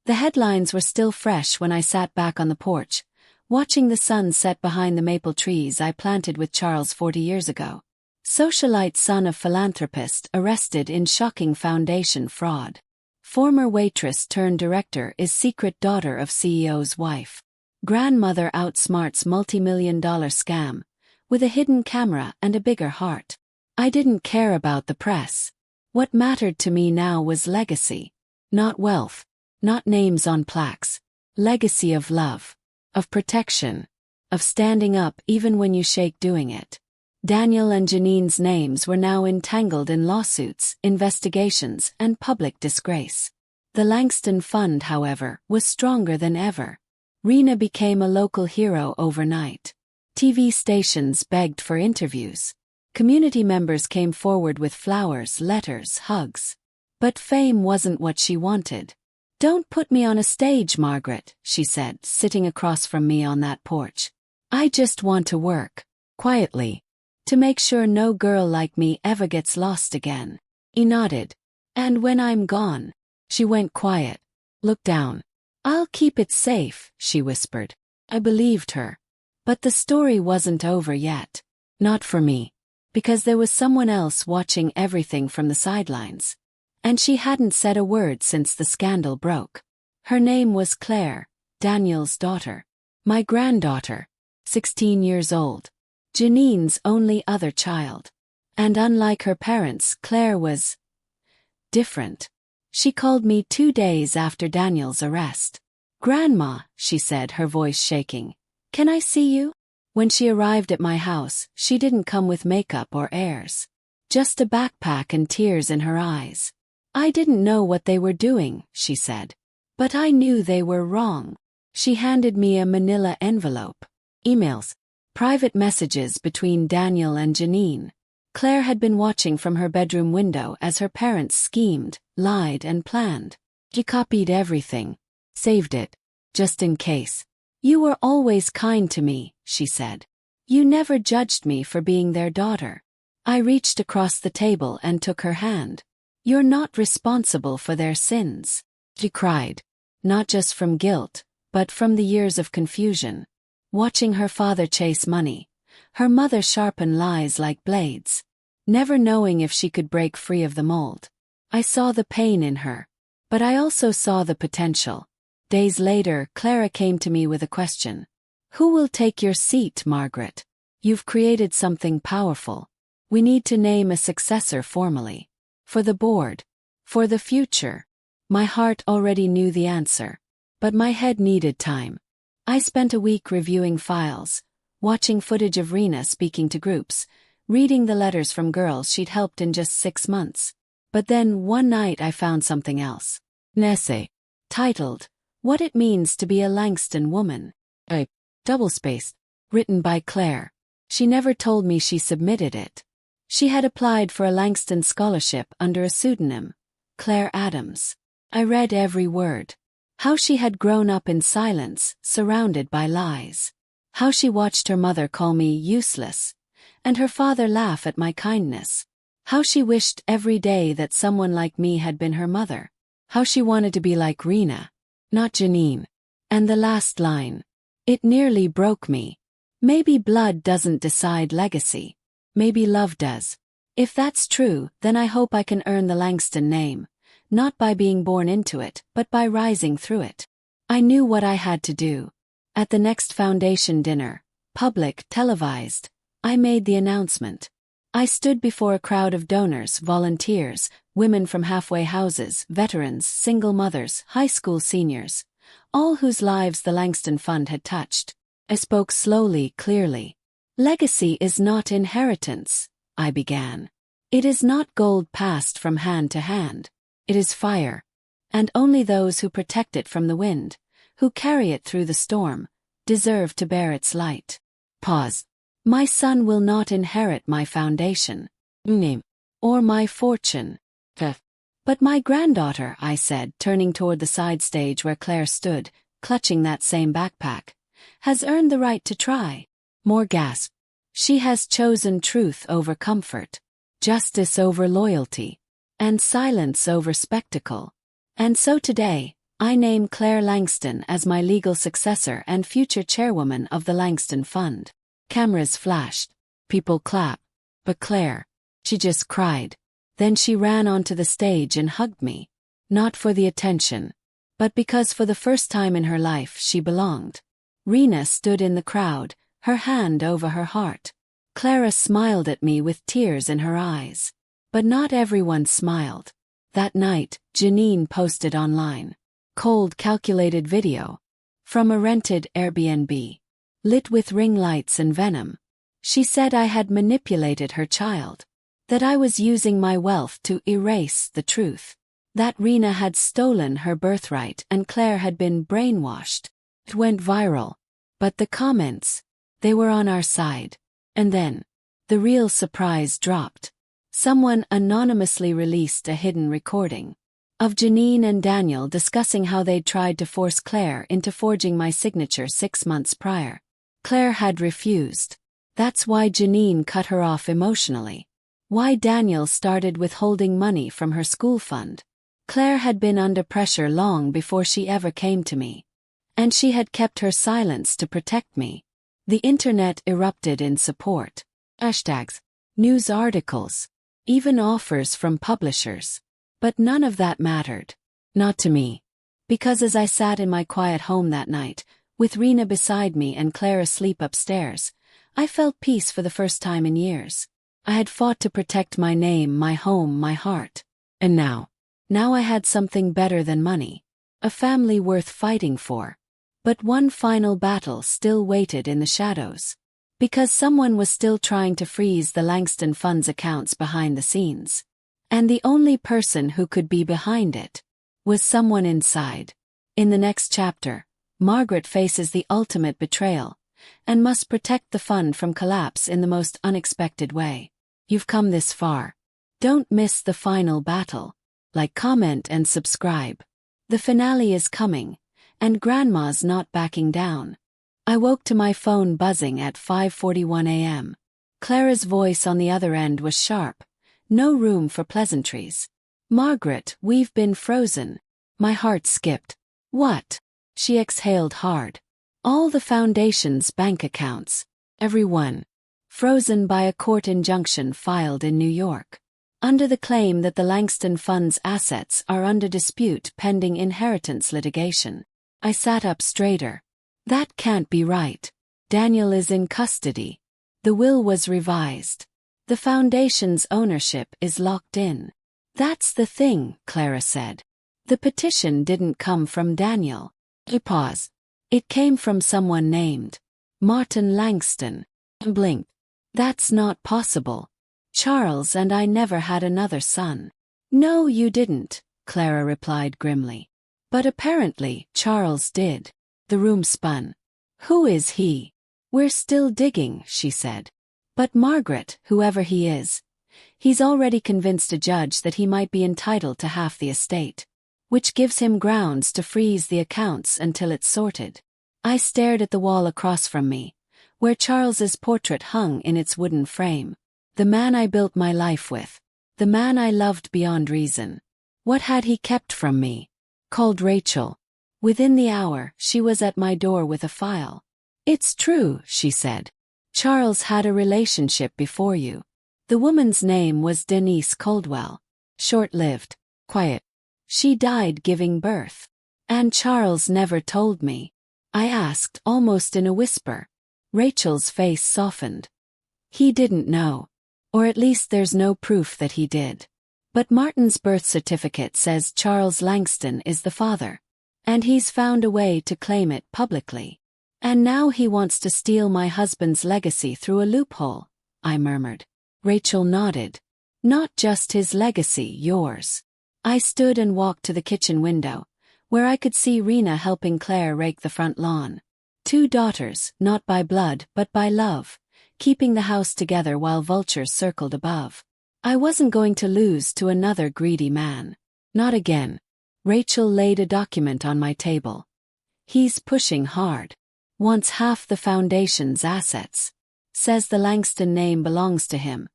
The headlines were still fresh when I sat back on the porch, watching the sun set behind the maple trees I planted with Charles 40 years ago. Socialite son of philanthropist arrested in shocking foundation fraud. Former waitress turned director is secret daughter of CEO's wife. Grandmother outsmarts multi-million-dollar scam, with a hidden camera and a bigger heart. I didn't care about the press. What mattered to me now was legacy. Not wealth. Not names on plaques. Legacy of love. Of protection. Of standing up even when you shake doing it. Daniel and Janine's names were now entangled in lawsuits, investigations, and public disgrace. The Langston Fund, however, was stronger than ever. Rena became a local hero overnight. TV stations begged for interviews. Community members came forward with flowers, letters, hugs. But fame wasn't what she wanted. Don't put me on a stage, Margaret, she said, sitting across from me on that porch. I just want to work. Quietly. To make sure no girl like me ever gets lost again. He nodded. And when I'm gone. She went quiet. Looked down. I'll keep it safe, she whispered. I believed her. But the story wasn't over yet. Not for me. Because there was someone else watching everything from the sidelines. And she hadn't said a word since the scandal broke. Her name was Claire, Daniel's daughter. My granddaughter. 16 years old. Janine's only other child. And unlike her parents, Claire was different. She called me 2 days after Daniel's arrest. "Grandma," she said, her voice shaking, "can I see you?" When she arrived at my house, she didn't come with makeup or airs. Just a backpack and tears in her eyes. "I didn't know what they were doing," she said. "But I knew they were wrong." She handed me a manila envelope. Emails. Private messages between Daniel and Janine. Claire had been watching from her bedroom window as her parents schemed, lied, and planned. She copied everything. Saved it. Just in case. "You were always kind to me," she said. "You never judged me for being their daughter." I reached across the table and took her hand. "You're not responsible for their sins," she cried. Not just from guilt, but from the years of confusion. Watching her father chase money. Her mother sharpen lies like blades. Never knowing if she could break free of the mold. I saw the pain in her. But I also saw the potential. Days later, Clara came to me with a question. "Who will take your seat, Margaret? You've created something powerful. We need to name a successor formally. For the board. For the future." My heart already knew the answer. But my head needed time. I spent a week reviewing files, watching footage of Rena speaking to groups, reading the letters from girls she'd helped in just 6 months. But then one night I found something else. An essay. Titled, "What It Means to Be a Langston Woman." Double-spaced. Written by Claire. She never told me she submitted it. She had applied for a Langston scholarship under a pseudonym, Claire Adams. I read every word. How she had grown up in silence, surrounded by lies. How she watched her mother call me useless, and her father laugh at my kindness. How she wished every day that someone like me had been her mother. How she wanted to be like Rena, not Janine. And the last line. It nearly broke me. Maybe blood doesn't decide legacy. Maybe love does. If that's true, then I hope I can earn the Langston name. Not by being born into it, but by rising through it. I knew what I had to do. At the next foundation dinner, public, televised, I made the announcement. I stood before a crowd of donors, volunteers, women from halfway houses, veterans, single mothers, high school seniors, all whose lives the Langston Fund had touched. I spoke slowly, clearly. "Legacy is not inheritance," I began. "It is not gold passed from hand to hand. It is fire. And only those who protect it from the wind, who carry it through the storm, deserve to bear its light." Pause. "My son will not inherit my foundation. Name. Or my fortune. But my granddaughter," I said, turning toward the side stage where Claire stood, clutching that same backpack, "has earned the right to try." More gasp. "She has chosen truth over comfort, justice over loyalty, and silence over spectacle. And so today, I name Claire Langston as my legal successor and future chairwoman of the Langston Fund." Cameras flashed. People clapped. But Claire, she just cried. Then she ran onto the stage and hugged me. Not for the attention, but because for the first time in her life she belonged. Rena stood in the crowd, her hand over her heart. Clara smiled at me with tears in her eyes. But not everyone smiled. That night, Janine posted online. Cold, calculated video. From a rented Airbnb. Lit with ring lights and venom. She said I had manipulated her child. That I was using my wealth to erase the truth. That Rena had stolen her birthright and Claire had been brainwashed. It went viral. But the comments, they were on our side. And then, the real surprise dropped. Someone anonymously released a hidden recording of Janine and Daniel discussing how they'd tried to force Claire into forging my signature 6 months prior. Claire had refused. That's why Janine cut her off emotionally. Why Daniel started withholding money from her school fund. Claire had been under pressure long before she ever came to me. And she had kept her silence to protect me. The internet erupted in support. Hashtags, news articles, even offers from publishers. But none of that mattered. Not to me. Because as I sat in my quiet home that night, with Rena beside me and Claire asleep upstairs, I felt peace for the first time in years. I had fought to protect my name, my home, my heart. And now I had something better than money. a family worth fighting for. But one final battle still waited in the shadows. Because someone was still trying to freeze the Langston Fund's accounts behind the scenes. And the only person who could be behind it was someone inside. In the next chapter, Margaret faces the ultimate betrayal and must protect the fund from collapse in the most unexpected way. You've come this far. Don't miss the final battle. Like, comment, and subscribe. The finale is coming, and Grandma's not backing down. I woke to my phone buzzing at 5:41 a.m. Clara's voice on the other end was sharp. No room for pleasantries. Margaret, we've been frozen. My heart skipped. What? She exhaled hard. All the foundation's bank accounts. Everyone. Frozen by a court injunction filed in New York. Under the claim that the Langston Fund's assets are under dispute pending inheritance litigation. I sat up straighter. That can't be right. Daniel is in custody. The will was revised. The foundation's ownership is locked in. That's the thing, Clara said. The petition didn't come from Daniel. Pause. It came from someone named Martin Langston. Blink. That's not possible. Charles and I never had another son. No, you didn't, Clara replied grimly. But apparently, Charles did. The room spun. Who is he? We're still digging, she said. But Margaret, whoever he is, he's already convinced a judge that he might be entitled to half the estate, which gives him grounds to freeze the accounts until it's sorted. I stared at the wall across from me, where Charles's portrait hung in its wooden frame. The man I built my life with. The man I loved beyond reason. What had he kept from me? Called Rachel. Within the hour, she was at my door with a file. It's true, she said. Charles had a relationship before you. The woman's name was Denise Coldwell. Short-lived. Quiet. She died giving birth. And Charles never told me. I asked, almost in a whisper. Rachel's face softened. He didn't know. Or at least there's no proof that he did. But Martin's birth certificate says Charles Langston is the father. And he's found a way to claim it publicly. And now he wants to steal my husband's legacy through a loophole, I murmured. Rachel nodded. Not just his legacy, yours. I stood and walked to the kitchen window, where I could see Rena helping Claire rake the front lawn. 2 daughters, not by blood but by love, keeping the house together while vultures circled above. I wasn't going to lose to another greedy man. Not again. Rachel laid a document on my table. He's pushing hard. Wants half the foundation's assets. Says the Langston name belongs to him,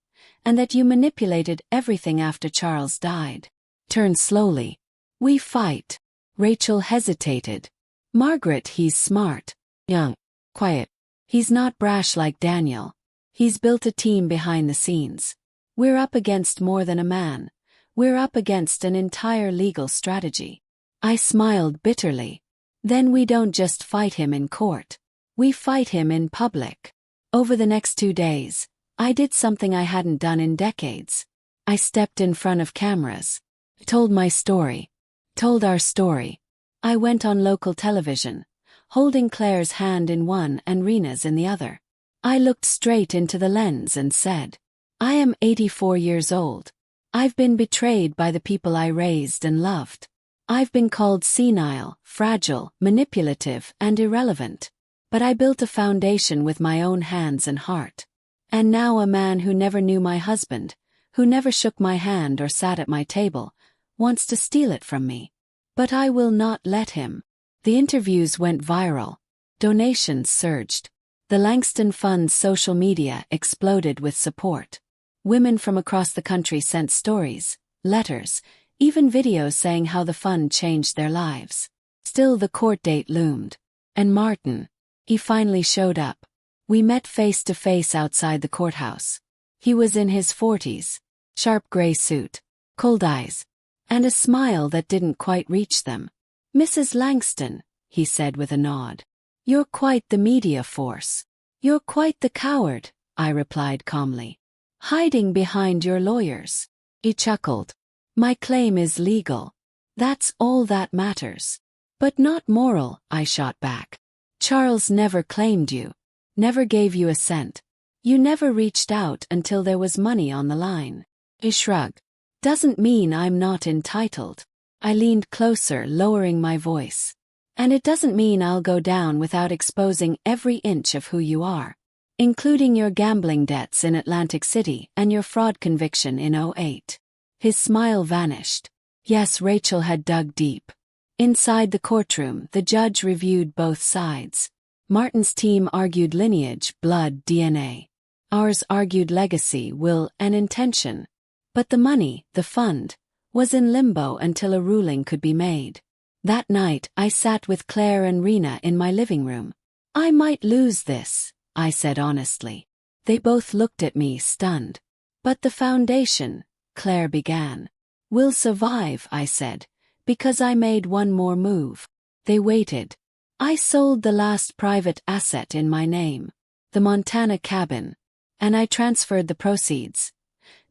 and that you manipulated everything after Charles died. Turn slowly. We fight. Rachel hesitated. Margaret, he's smart. Young. Quiet. He's not brash like Daniel. He's built a team behind the scenes. We're up against more than a man. We're up against an entire legal strategy. I smiled bitterly. Then we don't just fight him in court. We fight him in public. Over the next 2 days, I did something I hadn't done in decades. I stepped in front of cameras. Told my story. Told our story. I went on local television, holding Claire's hand in one and Rena's in the other. I looked straight into the lens and said, I am 84 years old. I've been betrayed by the people I raised and loved. I've been called senile, fragile, manipulative, and irrelevant. But I built a foundation with my own hands and heart. And now a man who never knew my husband, who never shook my hand or sat at my table, wants to steal it from me. But I will not let him. The interviews went viral. Donations surged. The Langston Fund's social media exploded with support. Women from across the country sent stories, letters, even videos saying how the fund changed their lives. Still, the court date loomed. And Martin, he finally showed up. We met face to face outside the courthouse. He was in his 40s, sharp gray suit, cold eyes, and a smile that didn't quite reach them. Mrs. Langston, he said with a nod. You're quite the media force. You're quite the coward, I replied calmly. Hiding behind your lawyers. He chuckled. My claim is legal. That's all that matters. But not moral, I shot back. Charles never claimed you. Never gave you a cent. You never reached out until there was money on the line. He shrugged. Doesn't mean I'm not entitled. I leaned closer, lowering my voice. And it doesn't mean I'll go down without exposing every inch of who you are, including your gambling debts in Atlantic City and your fraud conviction in '08. His smile vanished. Yes, Rachel had dug deep. Inside the courtroom, the judge reviewed both sides. Martin's team argued lineage, blood, DNA. Ours argued legacy, will, and intention. But the money, the fund, was in limbo until a ruling could be made. That night, I sat with Claire and Rena in my living room. I might lose this, I said honestly. They both looked at me, stunned. But the foundation, Claire began. Will survive, I said, because I made one more move. They waited. I sold the last private asset in my name, the Montana cabin, and I transferred the proceeds,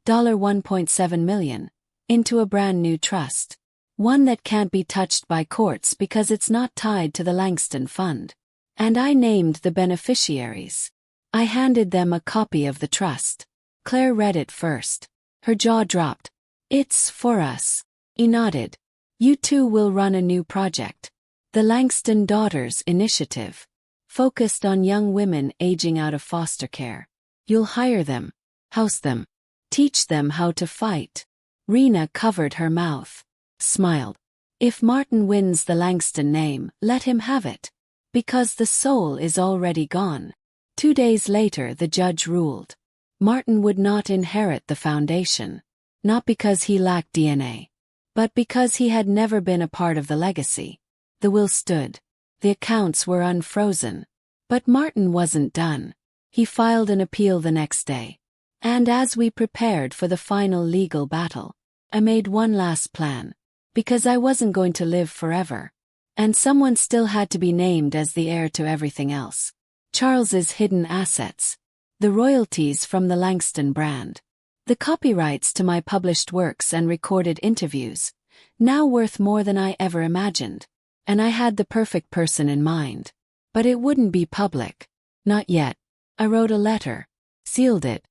$1.7 million, into a brand new trust. One that can't be touched by courts because it's not tied to the Langston Fund. And I named the beneficiaries. I handed them a copy of the trust. Claire read it first. Her jaw dropped. It's for us. He nodded. You two will run a new project. The Langston Daughters Initiative. Focused on young women aging out of foster care. You'll hire them, house them, teach them how to fight. Rena covered her mouth. Smiled. If Martin wins the Langston name, let him have it. Because the soul is already gone. 2 days later, the judge ruled. Martin would not inherit the foundation. Not because he lacked DNA. But because he had never been a part of the legacy. The will stood. The accounts were unfrozen. But Martin wasn't done. He filed an appeal the next day. And as we prepared for the final legal battle, I made one last plan. Because I wasn't going to live forever. And someone still had to be named as the heir to everything else. Charles's hidden assets. The royalties from the Langston brand. The copyrights to my published works and recorded interviews. Now worth more than I ever imagined. And I had the perfect person in mind. But it wouldn't be public. Not yet. I wrote a letter. Sealed it.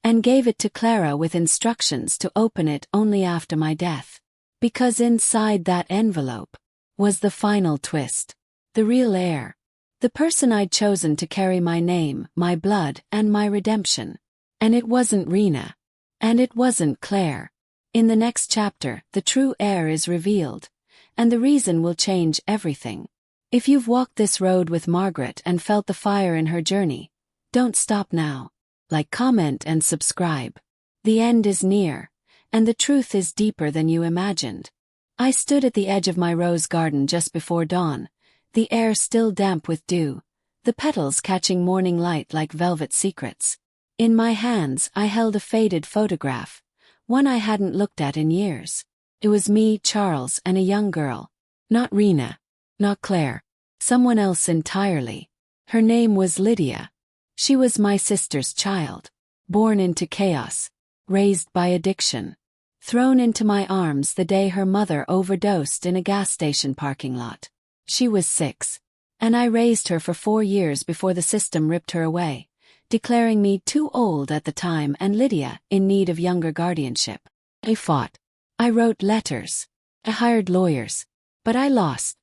And gave it to Clara with instructions to open it only after my death. Because inside that envelope was the final twist. The real heir. The person I'd chosen to carry my name, my blood, and my redemption. And it wasn't Rena. And it wasn't Claire. In the next chapter, the true heir is revealed. And the reason will change everything. If you've walked this road with Margaret and felt the fire in her journey, don't stop now. Like, comment, and subscribe. The end is near. And the truth is deeper than you imagined. I stood at the edge of my rose garden just before dawn, the air still damp with dew, the petals catching morning light like velvet secrets. In my hands I held a faded photograph, one I hadn't looked at in years. It was me, Charles, and a young girl. Not Rena. Not Claire. Someone else entirely. Her name was Lydia. She was my sister's child. Born into chaos. Raised by addiction. Thrown into my arms the day her mother overdosed in a gas station parking lot. She was 6. And I raised her for 4 years before the system ripped her away, declaring me too old at the time and Lydia in need of younger guardianship. I fought. I wrote letters. I hired lawyers. But I lost.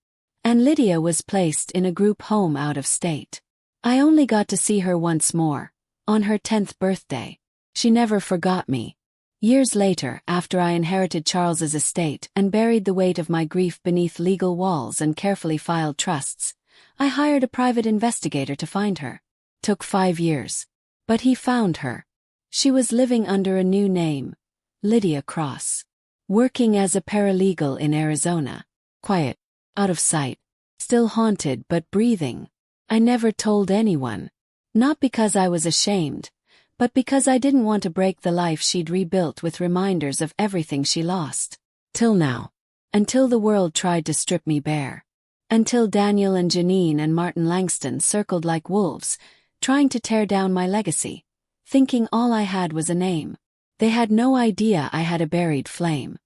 And Lydia was placed in a group home out of state. I only got to see her once more, on her 10th birthday. She never forgot me. Years later, after I inherited Charles's estate and buried the weight of my grief beneath legal walls and carefully filed trusts, I hired a private investigator to find her. Took 5 years. But he found her. She was living under a new name, Lydia Cross. Working as a paralegal in Arizona. Quiet. Out of sight. Still haunted but breathing. I never told anyone. Not because I was ashamed, but because I didn't want to break the life she'd rebuilt with reminders of everything she lost. Till now. Until the world tried to strip me bare. Until Daniel and Janine and Martin Langston circled like wolves, trying to tear down my legacy, thinking all I had was a name. They had no idea I had a buried flame.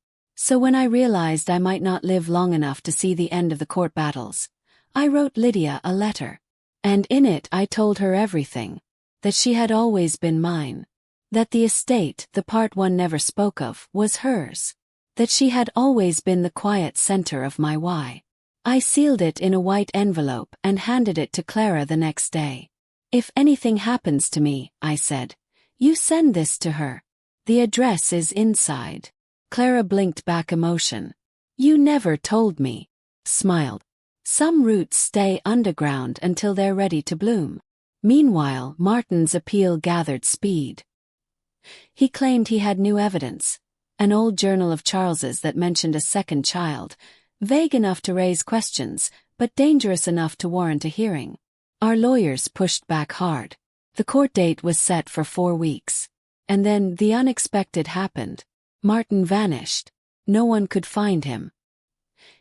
So when I realized I might not live long enough to see the end of the court battles, I wrote Lydia a letter. And in it I told her everything. That she had always been mine. That the estate, the part one never spoke of, was hers. That she had always been the quiet center of my why. I sealed it in a white envelope and handed it to Clara the next day. If anything happens to me, I said, you send this to her. The address is inside. Clara blinked back emotion. You never told me. Smiled. Some roots stay underground until they're ready to bloom. Meanwhile, Martin's appeal gathered speed. He claimed he had new evidence. An old journal of Charles's that mentioned a second child, vague enough to raise questions, but dangerous enough to warrant a hearing. Our lawyers pushed back hard. The court date was set for 4 weeks. And then the unexpected happened. Martin vanished. No one could find him.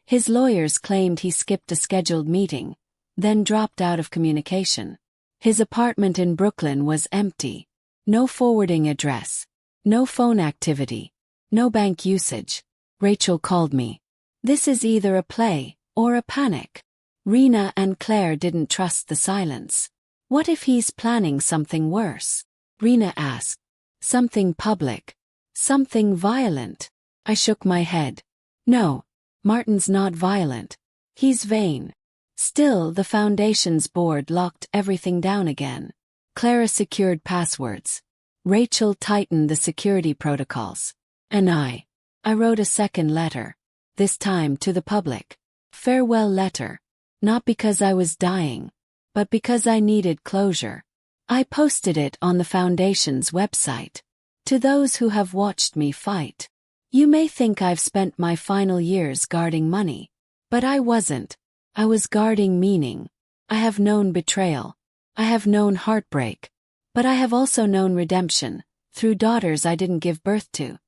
His lawyers claimed he skipped a scheduled meeting, then dropped out of communication. His apartment in Brooklyn was empty. No forwarding address. No phone activity. No bank usage. Rachel called me. This is either a play or a panic. Rena and Claire didn't trust the silence. What if he's planning something worse? Rena asked. Something public. Something violent. I shook my head. No, Martin's not violent. He's vain. Still, the foundation's board locked everything down again. Clara secured passwords. Rachel tightened the security protocols. And I wrote a second letter. This time to the public. Farewell letter. Not because I was dying, but because I needed closure. I posted it on the Foundation's website. To those who have watched me fight. You may think I've spent my final years guarding money. But I wasn't. I was guarding meaning. I have known betrayal. I have known heartbreak. But I have also known redemption, through daughters I didn't give birth to.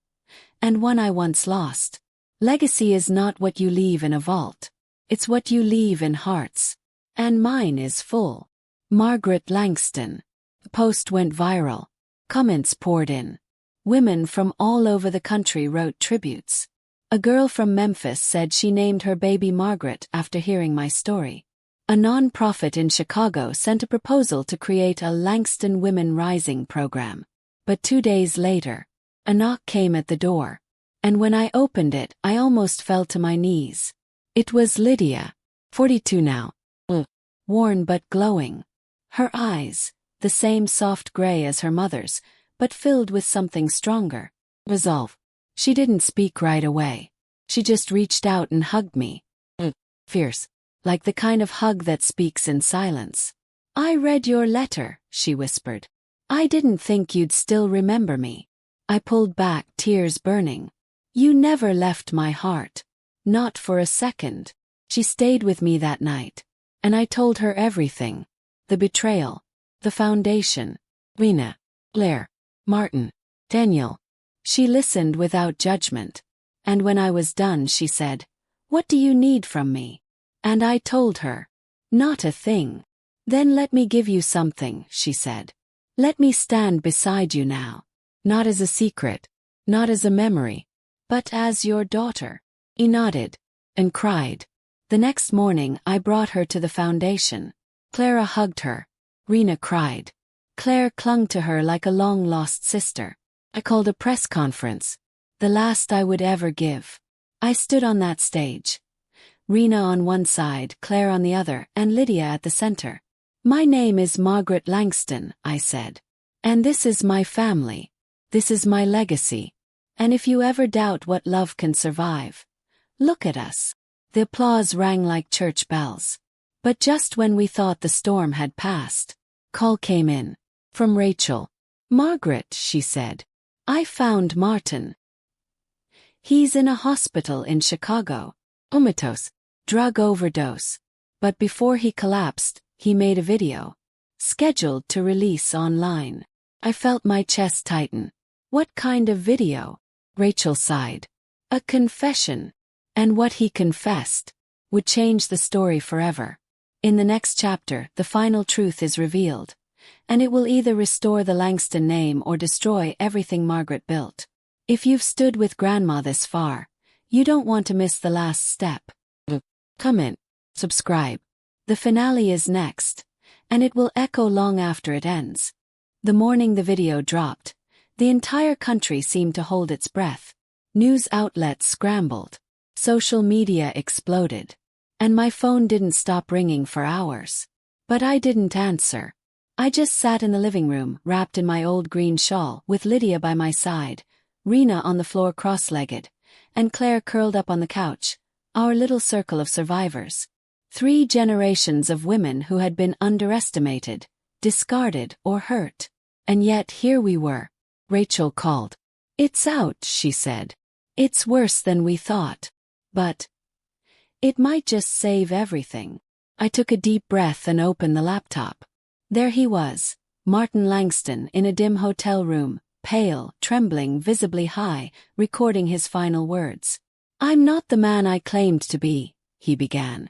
And one I once lost. Legacy is not what you leave in a vault. It's what you leave in hearts. And mine is full. Margaret Langston. The post went viral. Comments poured in. Women from all over the country wrote tributes. A girl from Memphis said she named her baby Margaret after hearing my story. A non-profit in Chicago sent a proposal to create a Langston Women Rising program. But 2 days later, a knock came at the door. And when I opened it, I almost fell to my knees. It was Lydia, 42 now, worn but glowing. Her eyes, the same soft gray as her mother's, but filled with something stronger. Resolve. She didn't speak right away. She just reached out and hugged me. Fierce. Like the kind of hug that speaks in silence. I read your letter, she whispered. I didn't think you'd still remember me. I pulled back, tears burning. You never left my heart. Not for a second. She stayed with me that night. And I told her everything. The betrayal. The foundation. Rena. Blair. Martin. Daniel. She listened without judgment. And when I was done, she said, "What do you need from me?" And I told her, "Not a thing." "Then let me give you something," she said. "Let me stand beside you now. Not as a secret, not as a memory, but as your daughter." He nodded and cried. The next morning I brought her to the foundation. Clara hugged her. Rena cried. Claire clung to her like a long-lost sister. I called a press conference. The last I would ever give. I stood on that stage. Rena on one side, Claire on the other, and Lydia at the center. "My name is Margaret Langston," I said. "And this is my family. This is my legacy. And if you ever doubt what love can survive, look at us." The applause rang like church bells. But just when we thought the storm had passed, call came in. From Rachel. "Margaret," she said, "I found Martin. He's in a hospital in Chicago. Comatose. Drug overdose. But before he collapsed, he made a video. Scheduled to release online." I felt my chest tighten. "What kind of video?" Rachel sighed. "A confession. And what he confessed would change the story forever. In the next chapter, the final truth is revealed. And it will either restore the Langston name or destroy everything Margaret built. If you've stood with Grandma this far, You don't want to miss the last step. Comment, subscribe. The finale is next, and it will echo long after it ends. The morning the video dropped, the entire country seemed to hold its breath. News outlets scrambled. Social media exploded. And my phone didn't stop ringing for hours. But I didn't answer. I just sat in the living room, wrapped in my old green shawl, with Lydia by my side, Rena on the floor cross-legged, and Claire curled up on the couch, our little circle of survivors. 3 generations of women who had been underestimated, discarded, or hurt. And yet here we were. Rachel called. "It's out," she said. "It's worse than we thought. But it might just save everything." I took a deep breath and opened the laptop. There he was, Martin Langston, in a dim hotel room, pale, trembling, visibly high, recording his final words. "I'm not the man I claimed to be," he began.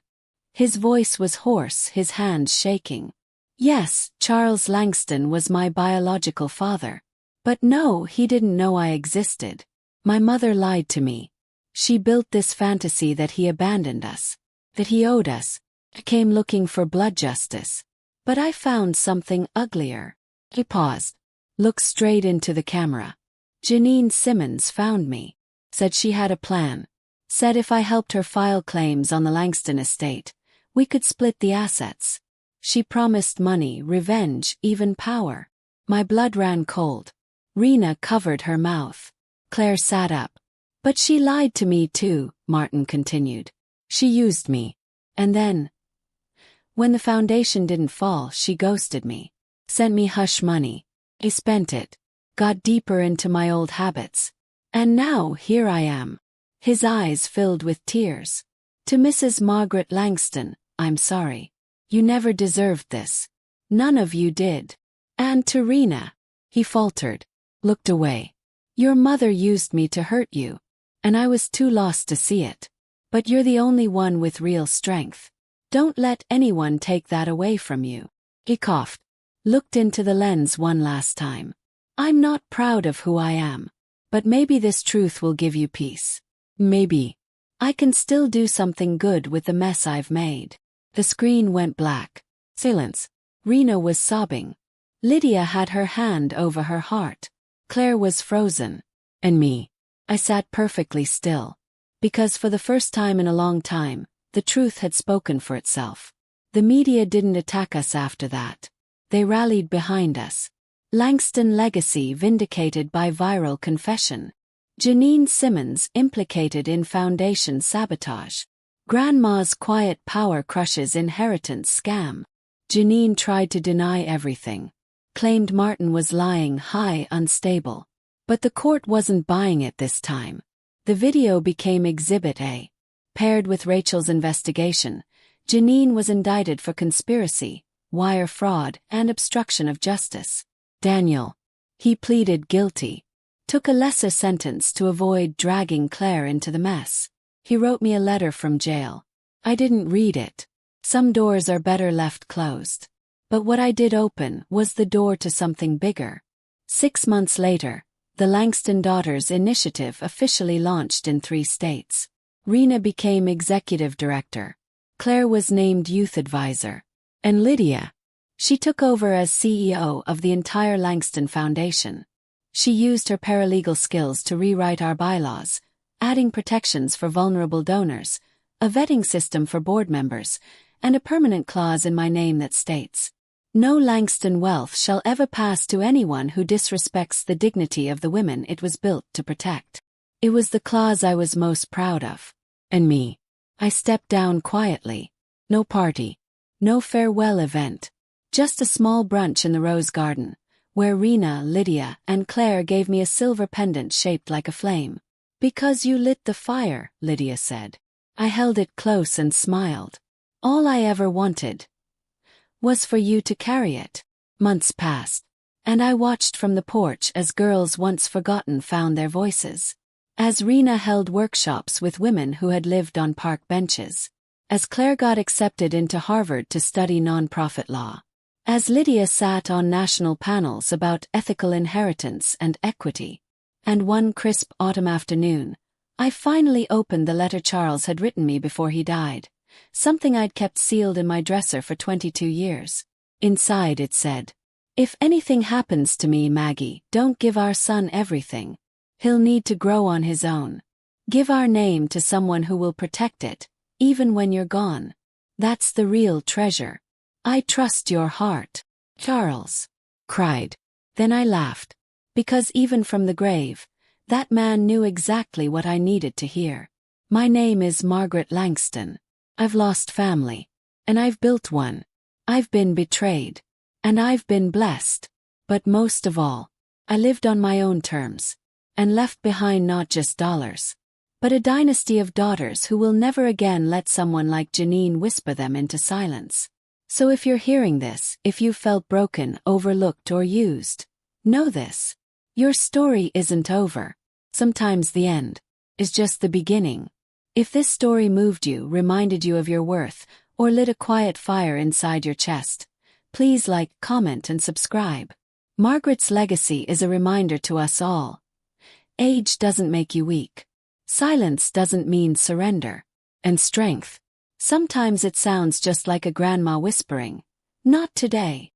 His voice was hoarse, his hands shaking. "Yes, Charles Langston was my biological father. But no, he didn't know I existed. My mother lied to me. She built this fantasy that he abandoned us, that he owed us. I came looking for blood justice. But I found something uglier." He paused, looked straight into the camera. "Janine Simmons found me. Said she had a plan. Said if I helped her file claims on the Langston estate, we could split the assets. She promised money, revenge, even power." My blood ran cold. Rena covered her mouth. Claire sat up. "But she lied to me too," Martin continued. "She used me. And then, when the foundation didn't fall, she ghosted me. Sent me hush money. I spent it. Got deeper into my old habits. And now here I am." His eyes filled with tears. "To Mrs. Margaret Langston, I'm sorry. You never deserved this. None of you did. And to Rena," he faltered, looked away. "Your mother used me to hurt you. And I was too lost to see it. But you're the only one with real strength. Don't let anyone take that away from you." He coughed, looked into the lens one last time. "I'm not proud of who I am. But maybe this truth will give you peace. Maybe I can still do something good with the mess I've made." The screen went black. Silence. Rena was sobbing. Lydia had her hand over her heart. Claire was frozen. And me. I sat perfectly still. Because for the first time in a long time, the truth had spoken for itself. The media didn't attack us after that. They rallied behind us. Langston legacy vindicated by viral confession. Janine Simmons implicated in foundation sabotage. Grandma's quiet power crushes inheritance scam. Janine tried to deny everything. Claimed Martin was lying, high, unstable. But the court wasn't buying it this time. The video became Exhibit A. Paired with Rachel's investigation, Janine was indicted for conspiracy, wire fraud, and obstruction of justice. Daniel. He pleaded guilty. Took a lesser sentence to avoid dragging Claire into the mess. He wrote me a letter from jail. I didn't read it. Some doors are better left closed. But what I did open was the door to something bigger. 6 months later, the Langston Daughters Initiative officially launched in 3 states. Rena became executive director. Claire was named youth advisor. And Lydia, she took over as CEO of the entire Langston Foundation. She used her paralegal skills to rewrite our bylaws, adding protections for vulnerable donors, a vetting system for board members, and a permanent clause in my name that states, "No Langston wealth shall ever pass to anyone who disrespects the dignity of the women it was built to protect." It was the clause I was most proud of. And me. I stepped down quietly. No party. No farewell event. Just a small brunch in the Rose Garden, where Rena, Lydia, and Claire gave me a silver pendant shaped like a flame. "Because you lit the fire," Lydia said. I held it close and smiled. "All I ever wanted was for you to carry it." Months passed, and I watched from the porch as girls once forgotten found their voices. As Rena held workshops with women who had lived on park benches. As Claire got accepted into Harvard to study nonprofit law. As Lydia sat on national panels about ethical inheritance and equity. And one crisp autumn afternoon, I finally opened the letter Charles had written me before he died, something I'd kept sealed in my dresser for 22 years. Inside it said, "If anything happens to me, Maggie, don't give our son everything. He'll need to grow on his own. Give our name to someone who will protect it, even when you're gone. That's the real treasure. I trust your heart." Charles cried. Then I laughed. Because even from the grave, that man knew exactly what I needed to hear. My name is Margaret Langston. I've lost family. And I've built one. I've been betrayed. And I've been blessed. But most of all, I lived on my own terms. And left behind not just dollars, but a dynasty of daughters who will never again let someone like Janine whisper them into silence. So if you're hearing this, if you felt broken, overlooked, or used, know this. Your story isn't over. Sometimes the end is just the beginning. If this story moved you, reminded you of your worth, or lit a quiet fire inside your chest, please like, comment, and subscribe. Margaret's legacy is a reminder to us all. Age doesn't make you weak. Silence doesn't mean surrender. And strength. Sometimes it sounds just like a grandma whispering, "Not today."